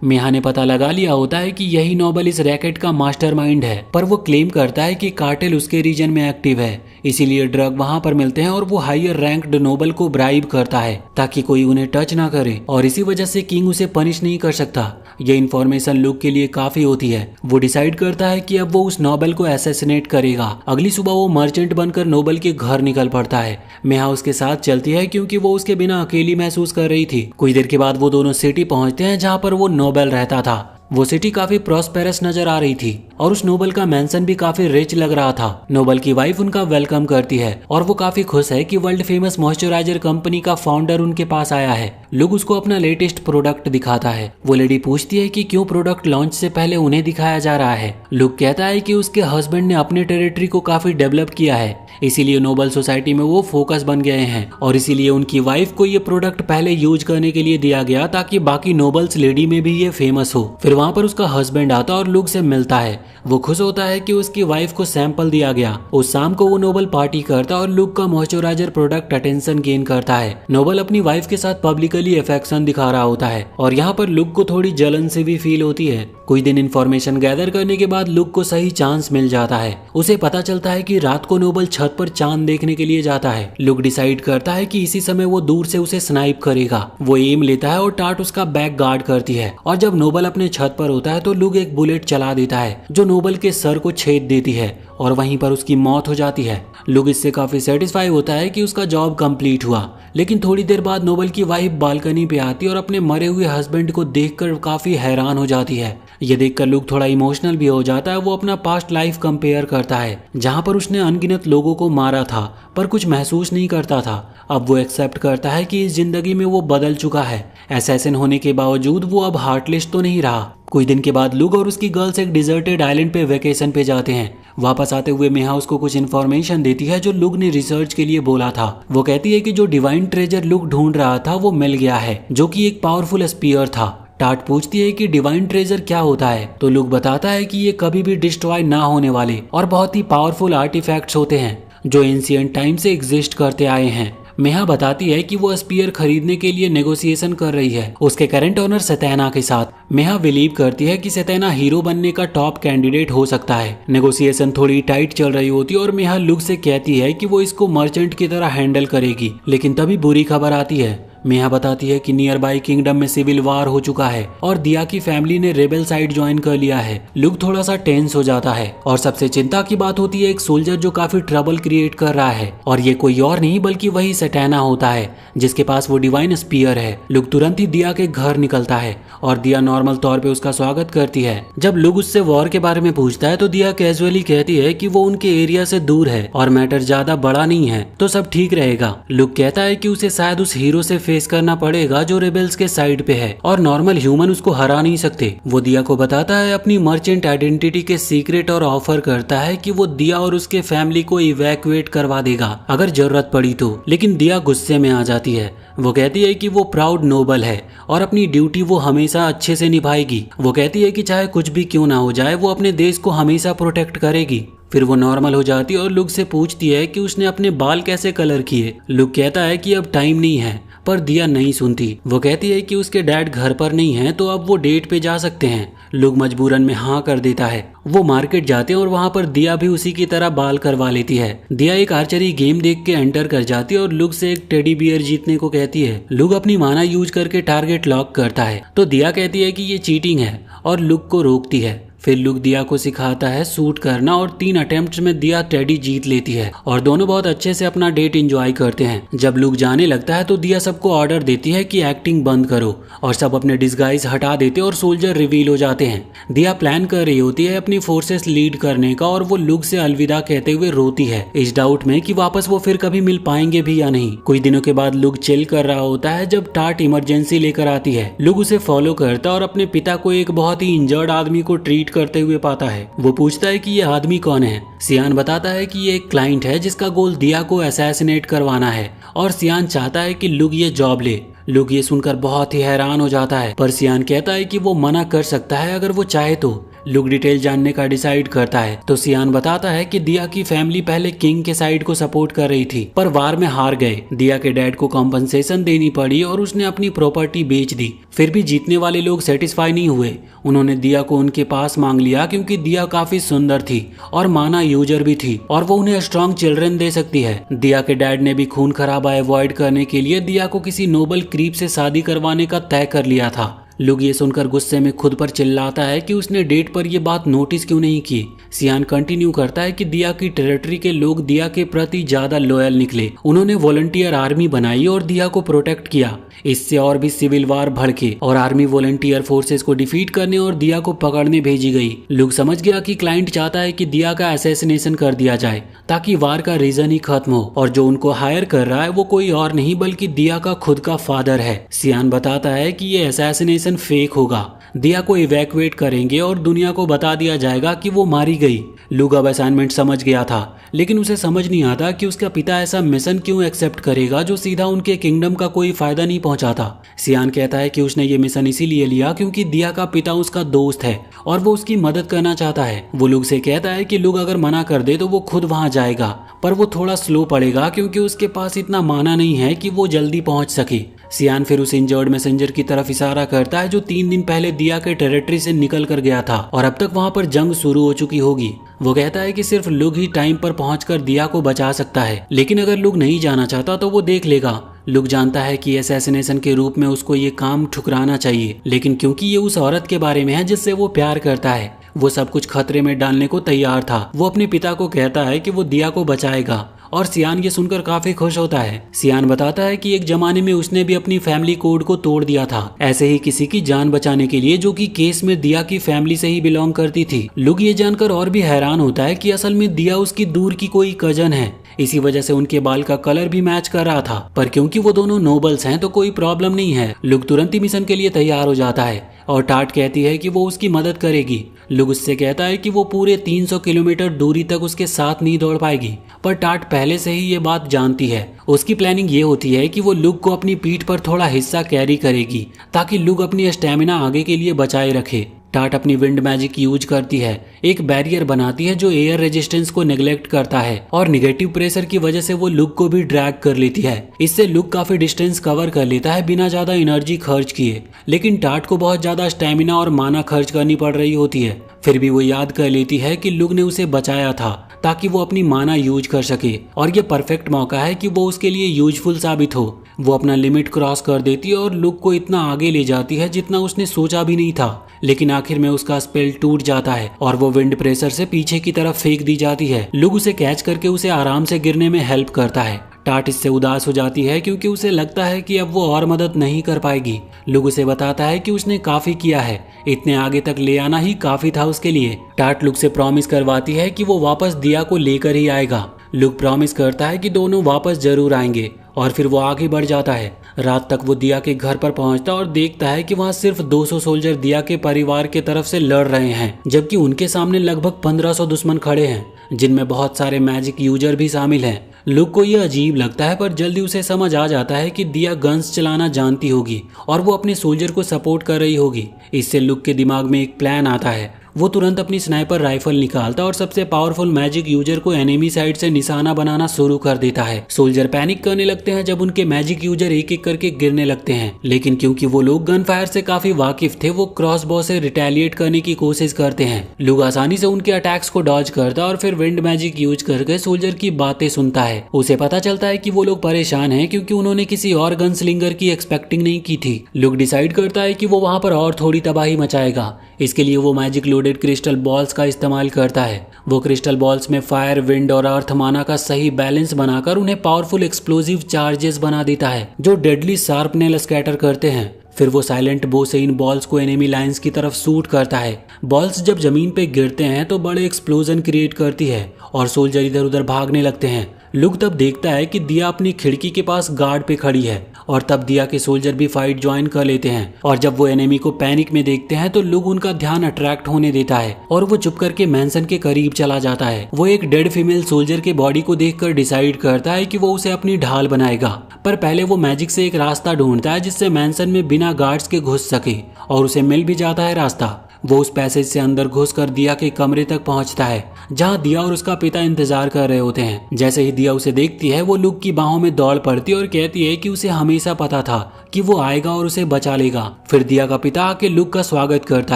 मेहा ने पता लगा लिया होता है कि यही नोबल इस रैकेट का मास्टरमाइंड है, पर वो क्लेम करता है कि कार्टेल उसके रीजन में एक्टिव है, इसीलिए ड्रग वहां पर मिलते हैं और वो हायर रैंक्ड नोबल को ब्राइब करता है ताकि कोई उन्हें टच ना करे और इसी वजह से किंग उसे पनिश नहीं कर सकता। ये इन्फॉर्मेशन लुक के लिए काफी होती है। वो डिसाइड करता है कि अब वो उस नोबल को असैसिनेट करेगा। अगली सुबह वो मर्चेंट बनकर नोबल के घर निकल पड़ता है। मेहा उसके साथ चलती है क्योंकि वो उसके बिना अकेली महसूस कर रही थी। कुछ देर के बाद वो दोनों सिटी पहुंचते हैं जहाँ पर वो नोबल रहता था। वो सिटी काफी प्रॉस्पेरस नजर आ रही थी और उस नोबल का मैंसन भी काफी रिच लग रहा था। नोबल की वाइफ उनका वेलकम करती है और वो काफी खुश है कि वर्ल्ड फेमस मॉइस्चराइजर कंपनी का फाउंडर उनके पास आया है। लुक उसको अपना लेटेस्ट प्रोडक्ट दिखाता है। वो लेडी पूछती है कि क्यों प्रोडक्ट लॉन्च से पहले उन्हें दिखाया जा रहा है। लुक कहता है कि उसके हस्बैंड ने अपने टेरिटरी को काफी डेवलप किया है, इसीलिए नोबल सोसाइटी में वो फोकस बन गए हैं और इसीलिए उनकी वाइफ को ये प्रोडक्ट पहले यूज करने के लिए दिया गया ताकि बाकी नोबल्स लेडी में भी ये फेमस हो। फिर वहाँ पर उसका हस्बैंड आता और लुक से मिलता है। वो खुश होता है कि उसकी वाइफ को सैंपल दिया गया। उस शाम को वो नोबल पार्टी करता और लुक का मॉइस्चराइजर प्रोडक्ट अटेंशन गेन करता है। नोबल अपनी वाइफ के साथ पब्लिकली अफेक्शन दिखा रहा होता है और यहाँ पर लुक को थोड़ी जलन से भी फील होती है। कुछ दिन इन्फॉर्मेशन गैदर करने के बाद लुक को सही चांस मिल जाता है। उसे पता चलता है कि रात को नोबल छत पर चांद देखने के लिए जाता है। लुक डिसाइड करता है कि इसी समय वो दूर से उसे स्नाइप करेगा। वो एम लेता है और टाट उसका बैक गार्ड करती है और जब नोबल अपने छत पर होता है तो लुक एक बुलेट चला देता है जो नोबल के सर को छेद देती है और वहीं पर उसकी मौत हो जाती है। लुक इससे काफी सेटिस्फाई होता है कि उसका जॉब कंप्लीट हुआ, लेकिन थोड़ी देर बाद नोबल की वाइफ बालकनी पे आती और अपने मरे हुए हस्बैंड को देखकर काफी हैरान हो जाती है। ये देखकर लुक थोड़ा इमोशनल भी हो जाता है। वो अपना पास्ट लाइफ कंपेयर करता है जहाँ पर उसने अनगिनत लोगों को मारा था पर कुछ महसूस नहीं करता था। अब वो एक्सेप्ट करता है कि इस जिंदगी में वो बदल चुका है। असैसिन होने के बावजूद वो अब हार्टलेस तो नहीं रहा। कुछ दिन के बाद लुक और उसकी गर्ल्स एक डिजर्टेड आइलैंड पे वेकेशन पे जाते हैं। वापस आते हुए मेहा उसको कुछ इन्फॉर्मेशन देती है जो लुक ने रिसर्च के लिए बोला था। वो कहती है कि जो डिवाइन ट्रेजर लुक ढूंढ रहा था वो मिल गया है, जो कि एक पावरफुल स्पीयर था। टाट पूछती है कि डिवाइन ट्रेजर क्या होता है, तो लुक बताता है कि ये कभी भी डिस्ट्रॉय ना होने वाले और बहुत ही पावरफुल आर्टिफैक्ट्स होते हैं जो एंशिएंट टाइम से एग्जिस्ट करते आए हैं। मेहा बताती है कि वो स्पीयर खरीदने के लिए नेगोशिएशन कर रही है उसके करंट ओनर सतैना के साथ। मेहा बिलीव करती है कि सतैना हीरो बनने का टॉप कैंडिडेट हो सकता है। नेगोशिएशन थोड़ी टाइट चल रही होती है और मेहा लुक से कहती है कि वो इसको मर्चेंट की तरह हैंडल करेगी, लेकिन तभी बुरी खबर आती है। मेहा बताती है कि नियर बाई किंगडम में सिविल वार हो चुका है और दिया की फैमिली ने रेबल साइड ज्वाइन कर लिया है। लुक थोड़ा सा टेंस हो जाता है और सबसे चिंता की बात होती है एक सोल्जर जो काफी ट्रबल क्रिएट कर रहा है और ये कोई और नहीं बल्कि वही सटैना होता है जिसके पास वो डिवाइन स्पीयर है। लुक तुरंत ही दिया के घर निकलता है और दिया नॉर्मल तौर पे उसका स्वागत करती है। जब लुक उससे वॉर के बारे में पूछता है तो दिया कैजुअली कहती है कि वो उनके एरिया से दूर है और मैटर ज्यादा बड़ा नहीं है तो सब ठीक रहेगा। लुक कहता है कि उसे शायद उस हीरो से फेस करना पड़ेगा जो रेबेल्स के साइड पे है और नॉर्मल ह्यूमन उसको हरा नहीं सकते। वो दिया को बताता है अपनी मर्चेंट आइडेंटिटी के सीक्रेट और ऑफर करता है कि वो दिया और उसके फैमिली को इवैक्यूएट करवा देगा अगर जरूरत पड़ी तो। लेकिन दिया गुस्से में आ जाती है। वो कहती है कि वो प्राउड नोबल है और अपनी ड्यूटी वो हमेशा हमेशा अच्छे से निभाएगी। वो कहती है कि चाहे कुछ भी क्यों ना हो जाए वो अपने देश को हमेशा प्रोटेक्ट करेगी। फिर वो नॉर्मल हो जाती है और लुक से पूछती है कि उसने अपने बाल कैसे कलर किए। लुक कहता है कि अब टाइम नहीं है, पर दिया नहीं सुनती। वो कहती है कि उसके डैड घर पर नहीं है तो अब वो डेट पे जा सकते हैं। लुक मजबूरन में हाँ कर देता है। वो मार्केट जाते हैं और वहाँ पर दिया भी उसी की तरह बाल करवा लेती है। दिया एक आर्चरी गेम देख के एंटर कर जाती है और लुक से एक टेडी बियर जीतने को कहती है। लुक अपनी माना यूज करके टारगेट लॉक करता है तो दिया कहती है कि ये चीटिंग है और लुक को रोकती है। फिर लुक दिया को सिखाता है शूट करना और 3 अटेम्प्ट्स में दिया टेडी जीत लेती है और दोनों बहुत अच्छे से अपना डेट एंजॉय करते हैं। जब लुक जाने लगता है तो दिया सबको ऑर्डर देती है कि एक्टिंग बंद करो और सब अपने डिस्गाइज हटा देते और सोल्जर रिवील हो जाते हैं। दिया प्लान कर रही होती है अपनी फोर्सेस लीड करने का और वो लुक से अलविदा कहते हुए रोती है, इस डाउट में कि वापस वो फिर कभी मिल पाएंगे भी या नहीं। कुछ दिनों के बाद लुक चिल कर रहा होता है जब टाट इमरजेंसी लेकर आती है। लुक उसे फॉलो करता और अपने पिता को एक बहुत ही इंजर्ड आदमी को ट्रीट करते हुए पाता है। वो पूछता है कि ये आदमी कौन है। सियान बताता है कि ये एक क्लाइंट है जिसका गोल दिया को असैसिनेट करवाना है और सियान चाहता है कि लुक ये जॉब ले। लुक ये सुनकर बहुत ही हैरान हो जाता है, पर सियान कहता है कि वो मना कर सकता है अगर वो चाहे तो। लुक डिटेल जानने का डिसाइड करता है तो सियान बताता है कि दिया की फैमिली पहले किंग के साइड को सपोर्ट कर रही थी पर वार में हार गए। दिया के डैड को कॉम्पनसेशन देनी पड़ी और उसने अपनी प्रॉपर्टी बेच दी। फिर भी जीतने वाले लोग सेटिस्फाई नहीं हुए। उन्होंने दिया को उनके पास मांग लिया क्योंकि दिया काफी सुंदर थी और माना यूजर भी थी और वो उन्हें स्ट्रॉन्ग चिल्ड्रन दे सकती है। दिया के डैड ने भी खून खराबा अवॉइड करने के लिए दिया को किसी नोबल क्रीप से शादी करवाने का तय कर लिया था। लुक ये सुनकर गुस्से में खुद पर चिल्लाता है कि उसने डेट पर यह बात नोटिस क्यों नहीं की। सियान कंटिन्यू करता है कि दिया की टेरिटरी के लोग दिया के प्रति ज्यादा लॉयल निकले। उन्होंने वॉलंटियर आर्मी बनाई और दिया को प्रोटेक्ट किया। इससे और भी सिविल वार भड़के और आर्मी वॉलंटियर फोर्सेस को डिफीट करने और दिया को पकड़ने भेजी गई। लुक समझ गया कि क्लाइंट चाहता है कि दिया का असैसिनेशन कर दिया जाए ताकि वार का रीजन ही खत्म हो और जो उनको हायर कर रहा है वो कोई और नहीं बल्कि दिया का खुद का फादर है। सियान बताता है कि ये असैसिनेशन फेक होगा। दिया को इवैक्यूएट करेंगे और दुनिया को बता दिया जाएगा कि वो मारी गई। लुक अब असाइनमेंट समझ गया था लेकिन उसे समझ नहीं आता कि उसका पिता ऐसा मिशन क्यों एक्सेप्ट करेगा जो सीधा उनके किंगडम का कोई फायदा नहीं पहुंचाता। सियान कहता है कि उसने ये मिशन इसीलिए लिया क्योंकि दिया का पिता उसका दोस्त है और वो उसकी मदद करना चाहता है। वो लुक से कहता है कि लुक अगर मना कर दे तो वो खुद वहां जाएगा पर वो थोड़ा स्लो पड़ेगा क्योंकि उसके पास इतना माना नहीं है कि वो जल्दी पहुंच सके। सियान फिर उस इंजर्ड मैसेंजर की तरफ इशारा करता है जो 3 दिन पहले दिया के टेरिटरी से निकल कर गया था और अब तक वहां पर जंग शुरू हो चुकी होगी। वो कहता है कि सिर्फ लुक ही टाइम पर पहुंचकर दिया को बचा सकता है, लेकिन अगर लुक नहीं जाना चाहता तो वो देख लेगा। लुक जानता है कि असैसिनेशन के रूप में उसको ये काम ठुकराना चाहिए, लेकिन क्योंकि ये उस औरत के बारे में है जिससे वो प्यार करता है, वो सब कुछ खतरे में डालने को तैयार था। वो अपने पिता को कहता है कि वो दिया को बचाएगा और सियान ये सुनकर काफी खुश होता है। सियान बताता है कि एक जमाने में उसने भी अपनी फैमिली कोड को तोड़ दिया था ऐसे ही किसी की जान बचाने के लिए जो कि केस में दिया की फैमिली से ही बिलोंग करती थी। लुक ये जानकर और भी हैरान होता है कि असल में दिया उसकी दूर की कोई कजन है। इसी वजह से उनके बाल का कलर भी मैच कर रहा था, पर क्योंकि वो दोनों नोबल्स हैं तो कोई प्रॉब्लम नहीं है। लुक तुरंत ही मिशन के लिए तैयार हो जाता है और टाट कहती है कि वो उसकी मदद करेगी। लुक उससे कहता है कि वो पूरे 300 किलोमीटर दूरी तक उसके साथ नहीं दौड़ पाएगी, पर टाट पहले से ही ये बात जानती है। उसकी प्लानिंग ये होती है कि वो लुक को अपनी पीठ पर थोड़ा हिस्सा कैरी करेगी ताकि लुक अपनी स्टेमिना आगे के लिए बचाए रखे। टाट अपनी विंड मैजिक यूज करती है, एक बैरियर बनाती है जो एयर रेजिस्टेंस को नेग्लेक्ट करता है और निगेटिव प्रेशर की वजह से वो लुक को भी ड्रैग कर लेती है। इससे लुक काफी डिस्टेंस कवर कर लेता है बिना ज्यादा एनर्जी खर्च किए, लेकिन टाट को बहुत ज्यादा स्टेमिना और माना खर्च करनी पड़ रही होती है। फिर भी वो याद कर लेती है कि लुक ने उसे बचाया था ताकि वो अपनी माना यूज कर सके और ये परफेक्ट मौका है कि वो उसके लिए यूजफुल साबित हो। वो अपना लिमिट क्रॉस कर देती है और लुक को इतना आगे ले जाती है जितना उसने सोचा भी नहीं था, लेकिन आखिर में उसका स्पेल टूट जाता है और वो विंड प्रेशर से पीछे की तरफ फेंक दी जाती है। लुक उसे कैच करके उसे आराम से गिरने में हेल्प करता है। टाट इससे उदास हो जाती है क्योंकि उसे लगता है कि अब वो और मदद नहीं कर पाएगी। लुक उसे बताता है कि उसने काफी किया है, इतने आगे तक ले आना ही काफी था उसके लिए। टाट लुक से प्रॉमिस करवाती है कि वो वापस दिया को लेकर ही आएगा। लुक प्रॉमिस करता है कि दोनों वापस जरूर आएंगे और फिर वो आगे बढ़ जाता है। रात तक वो दिया के घर पर पहुंचता और देखता है कि वहाँ सिर्फ 200 सोल्जर दिया के परिवार के तरफ से लड़ रहे हैं, जबकि उनके सामने लगभग 1500 दुश्मन खड़े हैं जिनमें बहुत सारे मैजिक यूजर भी शामिल हैं। लुक को यह अजीब लगता है, पर जल्दी उसे समझ आ जाता है कि दिया गन्स चलाना जानती होगी और वो अपने सोल्जर को सपोर्ट कर रही होगी। इससे लुक के दिमाग में एक प्लान आता है। वो तुरंत अपनी स्नाइपर राइफल निकालता और सबसे पावरफुल मैजिक यूजर को एनिमी साइड से निशाना बनाना शुरू कर देता है। सोल्जर पैनिक करने लगते हैं जब उनके मैजिक यूजर एक एक करके गिरने लगते हैं, लेकिन क्योंकि वो लोग गन फायर से काफी वाकिफ थे, वो क्रॉसबो से रिटेलिएट करने की कोशिश करते हैं। लुक आसानी से उनके अटैक्स को डॉज करता और फिर विंड मैजिक यूज करके सोल्जर की बातें सुनता है। उसे पता चलता है कि वो लोग परेशान हैं क्योंकि उन्होंने किसी और गन स्लिंगर की एक्सपेक्टिंग नहीं की थी। लुक डिसाइड करता है कि वो वहां पर और थोड़ी तबाही मचाएगा। इसके लिए वो मैजिक लोडेड क्रिस्टल बॉल्स का इस्तेमाल करता है। वो क्रिस्टल बॉल्स में फायर, विंड और अर्थ माना का सही बैलेंस बनाकर उन्हें पावरफुल एक्सप्लोजिव चार्जेस बना देता है जो डेडली शार्पनेल स्कैटर करते हैं। फिर वो साइलेंट बो से इन बॉल्स को एनिमी लाइंस की तरफ शूट करता है। बॉल्स जब जमीन पे गिरते हैं तो बड़े एक्सप्लोजन क्रिएट करती है और सोल्जर इधर उधर भागने लगते हैं। लुक तब देखता है कि दिया अपनी खिड़की के पास गार्ड पे खड़ी है और तब दिया के सोल्जर भी फाइट ज्वाइन कर लेते हैं। और जब वो एनिमी को पैनिक में देखते हैं तो लुक उनका ध्यान अट्रैक्ट होने देता है और वो चुप करके मैंसन के करीब चला जाता है। वो एक डेड फीमेल सोल्जर के बॉडी को देखकर डिसाइड करता है कि वो उसे अपनी ढाल बनाएगा, पर पहले वो मैजिक से एक रास्ता ढूंढता है जिससे मैंसन में बिना गार्ड्स के घुस सके, और उसे मिल भी जाता है रास्ता। वो उस पैसेज से अंदर घुसकर दिया के कमरे तक पहुंचता है जहां दिया और उसका पिता इंतजार कर रहे होते हैं। जैसे ही दिया उसे देखती है वो लुक की बाहों में दौड़ पड़ती है और कहती है कि उसे हमेशा पता था कि वो आएगा और उसे बचा लेगा। फिर दिया का पिता आके लुक का स्वागत करता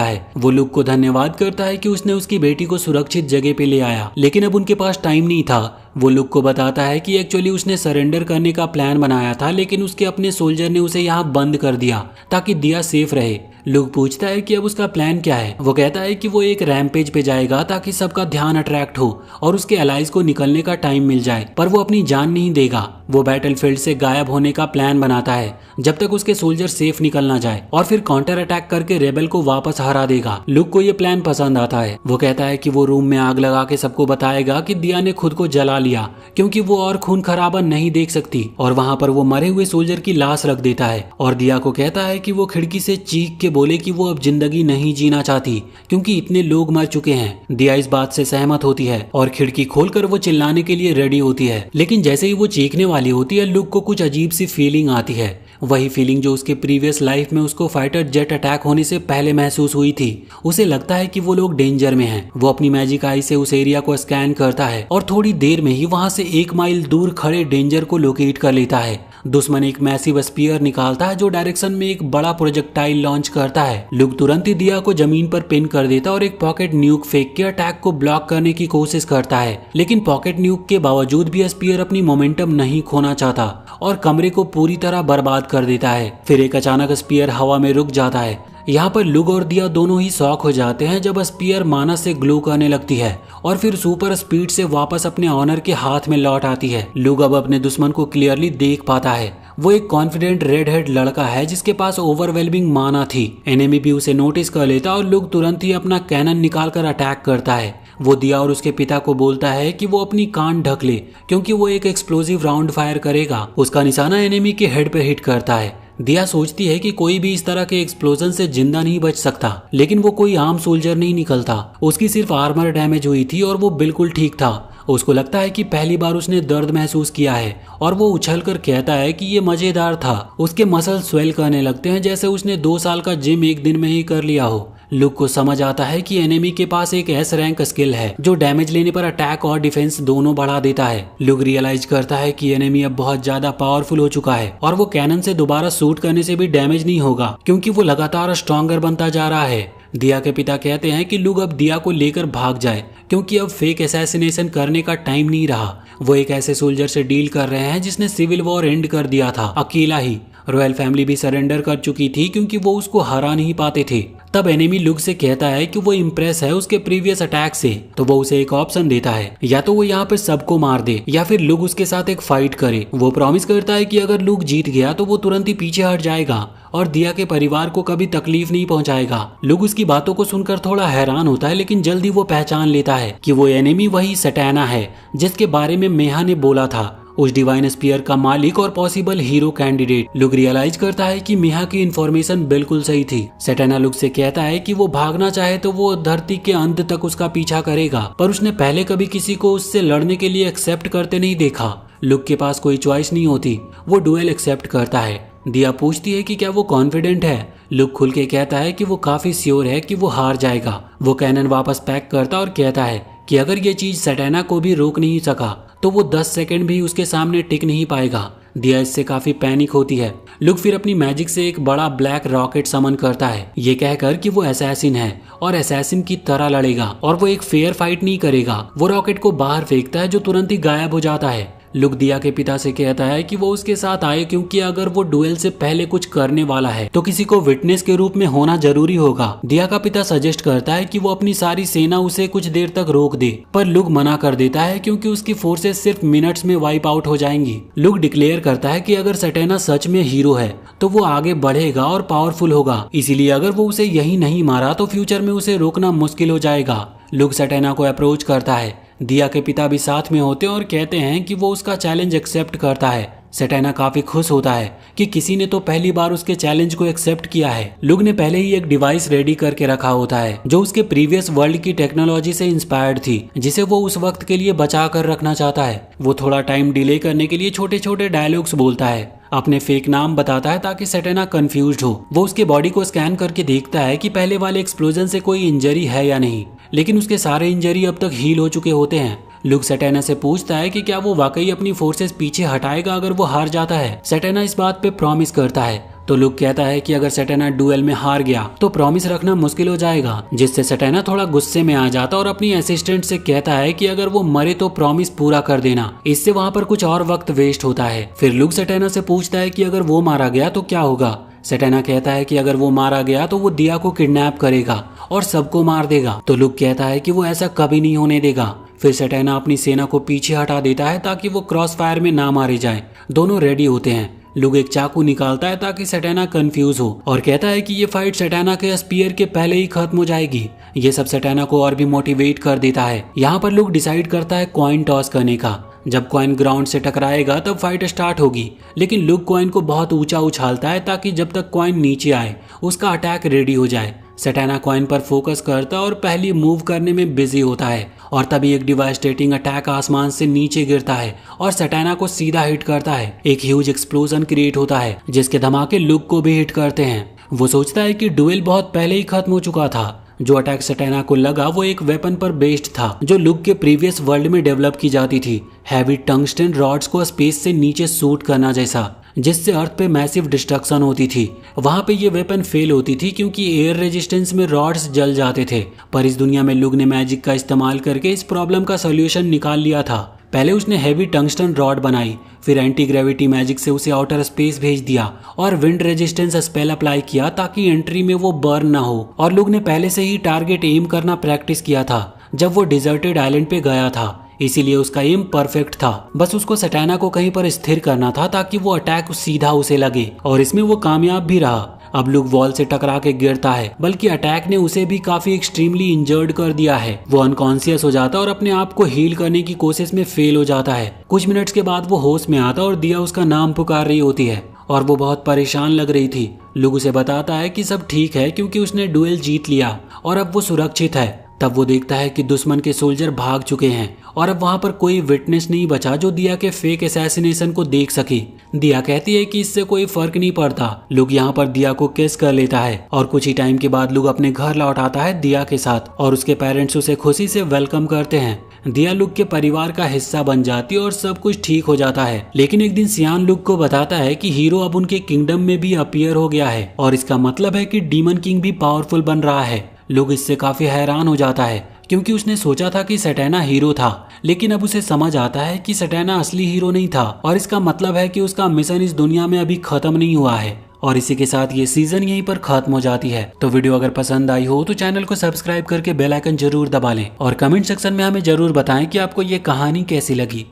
है। वो लुक को धन्यवाद करता है कि उसने उसकी बेटी को सुरक्षित जगह पे ले आया, लेकिन अब उनके पास टाइम नहीं था। वो लुक को बताता है कि एक्चुअली उसने सरेंडर करने का प्लान बनाया था, लेकिन उसके अपने सोल्जर ने उसे यहाँ बंद कर दिया ताकि दिया सेफ रहे। लुक पूछता है कि अब उसका प्लान क्या है। वो कहता है कि वो एक रैम्पेज पे जाएगा ताकि सबका ध्यान अट्रैक्ट हो और उसके एलाइज को निकलने का टाइम मिल जाए, पर वो अपनी जान नहीं देगा। वो बैटलफील्ड से गायब होने का प्लान बनाता है जब तक उसके सोल्जर सेफ निकल ना जाए, और फिर काउंटर अटैक करके रेबल को वापस हरा देगा। लुक को ये प्लान पसंद आता है। वो कहता है कि वो रूम में आग लगा के सबको बताएगा कि दिया ने खुद को जला लिया क्योंकि वो और खून खराबा नहीं देख सकती, और वहाँ पर वो मरे हुए सोल्जर की लाश रख देता है और दिया को कहता है कि वो खिड़की से चीख के बोले कि वो अब जिंदगी नहीं जीना चाहती क्योंकि इतने लोग मर चुके हैं। दिया इस बात से सहमत होती है और खिड़की खोलकर वो चिल्लाने के लिए रेडी होती है, लेकिन जैसे ही वो चीखने वाली होती है लुक को कुछ अजीब सी फीलिंग आती है। वही फीलिंग जो उसके प्रीवियस लाइफ में उसको फाइटर जेट अटैक होने से पहले महसूस हुई थी। उसे लगता है कि वो लोग डेंजर में हैं। वो अपनी मैजिक आई से उस एरिया को स्कैन करता है और थोड़ी देर में ही वहां से 1 माइल दूर खड़े डेंजर को लोकेट कर लेता है। दुश्मन एक मैसिव स्पीयर निकालता है जो डायरेक्शन में एक बड़ा प्रोजेक्टाइल लॉन्च करता है। लुक तुरंत ही दिया को जमीन पर पिन कर देता और एक पॉकेट न्यूक फेंक के अटैक को ब्लॉक करने की कोशिश करता है, लेकिन पॉकेट न्यूक के बावजूद भी स्पीयर अपनी मोमेंटम नहीं खोना चाहता और कमरे को पूरी तरह बर्बाद कर देता है। फिर एक अचानक स्पीयर हवा में रुक जाता है। यहाँ पर लुक और दिया दोनों ही शॉक हो जाते हैं जब स्पीयर मानस से ग्लो करने लगती है और फिर सुपर स्पीड से वापस अपने ऑनर के हाथ में लौट आती है। लुक अब अपने दुश्मन को क्लियरली देख पाता है। वो एक कॉन्फिडेंट रेड हेड लड़का है जिसके पास ओवरवेलमिंग माना थी। एनिमी भी उसे नोटिस कर लेता और लुक तुरंत ही अपना कैनन निकालकर अटैक करता है। वो दिया और उसके पिता को बोलता है कि वो अपनी कान ढक ले क्योंकि वो एक एक्सप्लोसिव राउंड फायर करेगा। उसका निशाना एनिमी के हेड पे हिट करता है। दिया सोचती है कि कोई भी इस तरह के एक्सप्लोजन से जिंदा नहीं बच सकता, लेकिन वो कोई आम सोल्जर नहीं निकलता। उसकी सिर्फ आर्मर डैमेज हुई थी और वो बिल्कुल ठीक था। उसको लगता है कि पहली बार उसने दर्द महसूस किया है और वो उछलकर कहता है कि ये मजेदार था। उसके मसल स्वेल करने लगते हैं जैसे उसने 2 साल का जिम एक दिन में ही कर लिया हो। लुक को समझ आता है कि एनिमी के पास एक एस रैंक स्किल है जो डैमेज लेने पर अटैक और डिफेंस दोनों बढ़ा देता है। लुक रियलाइज करता है कि एनिमी अब बहुत ज्यादा पावरफुल हो चुका है और वो कैनन से दोबारा शूट करने से भी डैमेज नहीं होगा क्योंकि वो लगातार स्ट्रॉन्गर बनता जा रहा है। दिया के पिता कहते हैं कि लुक अब दिया को लेकर भाग जाए क्योंकि अब फेक असैसिनेशन करने का टाइम नहीं रहा। वो एक ऐसे सोल्जर से डील कर रहे हैं जिसने सिविल वॉर एंड कर दिया था अकेला ही। रॉयल फैमिली भी सरेंडर कर चुकी थी क्योंकि वो उसको हरा नहीं पाते थे। तब एनिमी लुक से कहता है कि वो इम्प्रेस है उसके प्रीवियस अटैक से, तो वो उसे एक ऑप्शन देता है, या तो वो यहाँ पे सबको मार दे या फिर लुक उसके साथ एक फाइट करे। वो प्रॉमिस करता है कि अगर लुक जीत गया तो वो तुरंत ही पीछे हट जाएगा और दिया के परिवार को कभी तकलीफ नहीं पहुंचाएगा। लुक उसकी बातों को सुनकर थोड़ा हैरान होता है, लेकिन जल्दी वो पहचान लेता है कि वो एनिमी वही सटैना है जिसके बारे में मेहा ने बोला था। उस डिवाइन स्पीयर का मालिक और possible hero candidate. Look realise करता है कि मिहा की इन्फॉर्मेशन बिल्कुल सही थी। सैटेना लुक से कहता है कि वो भागना चाहे तो वो धरती के अंत तक उसका पीछा करेगा, पर उसने पहले कभी किसी को उससे लड़ने के लिए एक्सेप्ट करते नहीं देखा। लुक के पास कोई चॉइस नहीं होती, वो डुएल एक्सेप्ट करता है। दिया पूछती है कि क्या वो कॉन्फिडेंट है। लुक खुल के कहता है कि वो काफी श्योर है कि वो हार जाएगा। वो कैनन वापस पैक करता और कहता है कि अगर ये चीज सैटेना को भी रोक नहीं सका तो वो 10 सेकंड भी उसके सामने टिक नहीं पाएगा। दिया इससे काफी पैनिक होती है। लुक फिर अपनी मैजिक से एक बड़ा ब्लैक रॉकेट समन करता है, ये कहकर कि वो असैसिन है और असैसिन की तरह लड़ेगा और वो एक फेयर फाइट नहीं करेगा। वो रॉकेट को बाहर फेंकता है जो तुरंत ही गायब हो जाता है। लुक दिया के पिता से कहता है कि वो उसके साथ आए क्योंकि अगर वो डुएल से पहले कुछ करने वाला है तो किसी को विटनेस के रूप में होना जरूरी होगा। दिया का पिता सजेस्ट करता है कि वो अपनी सारी सेना उसे कुछ देर तक रोक दे, पर लुक मना कर देता है क्योंकि उसकी फोर्सेस सिर्फ मिनट्स में वाइप आउट हो जाएंगी। लुक डिक्लेयर करता है कि अगर सैटेना सच में हीरो है तो वो आगे बढ़ेगा और पावरफुल होगा, इसीलिए अगर वो उसे यही नहीं मारा तो फ्यूचर में उसे रोकना मुश्किल हो जाएगा। लुक सैटेना को अप्रोच करता है। दिया के पिता भी साथ में होते और कहते हैं कि वो उसका चैलेंज एक्सेप्ट करता है। सैटेना काफी खुश होता है कि किसी ने तो पहली बार उसके चैलेंज को एक्सेप्ट किया है। लुक ने पहले ही एक डिवाइस रेडी करके रखा होता है जो उसके प्रीवियस वर्ल्ड की टेक्नोलॉजी से इंस्पायर्ड थी, जिसे वो उस वक्त के लिए बचा कर रखना चाहता है। वो थोड़ा टाइम डिले करने के लिए छोटे छोटे डायलॉग्स बोलता है, अपने फेक नाम बताता है ताकि सैटेना कंफ्यूज्ड हो। वो उसके बॉडी को स्कैन करके देखता है कि पहले वाले एक्सप्लोजन से कोई इंजरी है या नहीं, लेकिन उसके सारे इंजरी अब तक हील हो चुके होते हैं। लुक सैटेना से पूछता है कि क्या वो वाकई अपनी फोर्सेस पीछे हटाएगा अगर वो हार जाता है। सैटेना इस बात पे प्रॉमिस करता है, तो लुक कहता है कि अगर सैटेना डुएल में हार गया तो प्रॉमिस रखना मुश्किल हो जाएगा, जिससे सैटेना थोड़ा गुस्से में आ जाता और अपनी असिस्टेंट से कहता है कि अगर वो मरे तो प्रॉमिस पूरा कर देना। इससे वहाँ पर कुछ और वक्त वेस्ट होता है। फिर लुक सैटेना से पूछता है कि अगर वो मारा गया तो क्या होगा। सैटेना कहता है कि अगर वो मारा गया तो वो दिया को किडनैप करेगा और सबको मार देगा। तो लुक कहता है कि वो ऐसा कभी नहीं होने देगा। फिर सैटेना अपनी सेना को पीछे हटा देता है ताकि वो क्रॉस फायर में ना मारे जाए। दोनों रेडी होते हैं। लुक एक चाकू निकालता है ताकि सैटेना कंफ्यूज हो और कहता है कि ये फाइट सैटेना के स्पीयर के पहले ही खत्म हो जाएगी। ये सब सैटेना को और भी मोटिवेट कर देता है। यहाँ पर लुक डिसाइड करता है कॉइन टॉस करने का। जब कॉइन ग्राउंड से टकराएगा तब फाइट स्टार्ट होगी, लेकिन लुक कॉइन को बहुत ऊंचा उछालता है ताकि जब तक कॉइन नीचे आए उसका अटैक रेडी हो जाए। सैटेना कॉइन पर फोकस करता और पहली मूव करने में बिजी होता है और तभी एक डिवास्टेटिंग अटैक आसमान से नीचे गिरता है और सैटेना को सीधा हिट करता है। एक ह्यूज एक्सप्लोजन क्रिएट होता है जिसके धमाके लुक को भी हिट करते हैं। वो सोचता है कि डुएल बहुत पहले ही खत्म हो चुका था। जो अटैक सैटेना को लगा वो एक वेपन पर बेस्ड था जो लुक के प्रीवियस वर्ल्ड में डेवलप की जाती थी, हैवी टंगस्टन रॉड्स को स्पेस से नीचे शूट करना जैसा, जिससे अर्थ पे मैसिव डिस्ट्रक्शन होती थी। वहां पे ये वेपन फेल होती थी क्योंकि एयर रेजिस्टेंस में रॉड्स जल जाते थे, पर इस दुनिया में लुक ने मैजिक का इस्तेमाल करके इस प्रॉब्लम का सोल्यूशन निकाल लिया था। पहले उसने हैवी टंगस्टन रॉड बनाई, फिर एंटी ग्रेविटी मैजिक से उसे आउटर स्पेस भेज दिया और विंड रेजिस्टेंस स्पेल अप्लाई किया ताकि एंट्री में वो बर्न ना हो। और लुक ने पहले से ही टारगेट एम करना प्रैक्टिस किया था जब वो डिजर्टेड आइलैंड पे गया था, इसीलिए उसका एम परफेक्ट था। बस उसको सैटेना को कहीं पर स्थिर करना था ताकि वो अटैक सीधा उसे लगे, और इसमें वो कामयाब भी रहा। अब लुक वॉल से टकरा के गिरता है, बल्कि अटैक ने उसे भी काफी एक्सट्रीमली इंजर्ड कर दिया है। वो अनकॉन्शियस हो जाता और अपने आप को हील करने की कोशिश में फेल हो जाता है। कुछ मिनट्स के बाद वो होश में आता और दिया उसका नाम पुकार रही होती है और वो बहुत परेशान लग रही थी। लुक उसे बताता है कि सब ठीक है क्योंकि उसने डुएल जीत लिया और अब वो सुरक्षित है। तब वो देखता है कि दुश्मन के सोल्जर भाग चुके हैं और अब वहां पर कोई विटनेस नहीं बचा जो दिया के फेक असैसिनेशन को देख सके। दिया कहती है कि इससे कोई फर्क नहीं पड़ता। लुक यहाँ पर दिया को किस कर लेता है और कुछ ही टाइम के बाद लुक अपने घर लौट आता है दिया के साथ और उसके पेरेंट्स उसे खुशी से वेलकम करते हैं। दिया लुक के परिवार का हिस्सा बन जाती है और सब कुछ ठीक हो जाता है। लेकिन एक दिन सियान लुक को बताता है कि हीरो अब उनके किंगडम में भी अपीयर हो गया है और इसका मतलब है कि डीमन किंग भी पावरफुल बन रहा है। लुक इससे काफी हैरान हो जाता है क्योंकि उसने सोचा था कि सैटेना हीरो था, लेकिन अब उसे समझ आता है कि सैटेना असली हीरो नहीं था और इसका मतलब है कि उसका मिशन इस दुनिया में अभी खत्म नहीं हुआ है। और इसी के साथ ये सीजन यहीं पर खत्म हो जाती है। तो वीडियो अगर पसंद आई हो तो चैनल को सब्सक्राइब करके बेल आइकन जरूर दबा लें और कमेंट सेक्शन में हमें जरूर बताएं कि आपको ये कहानी कैसी लगी।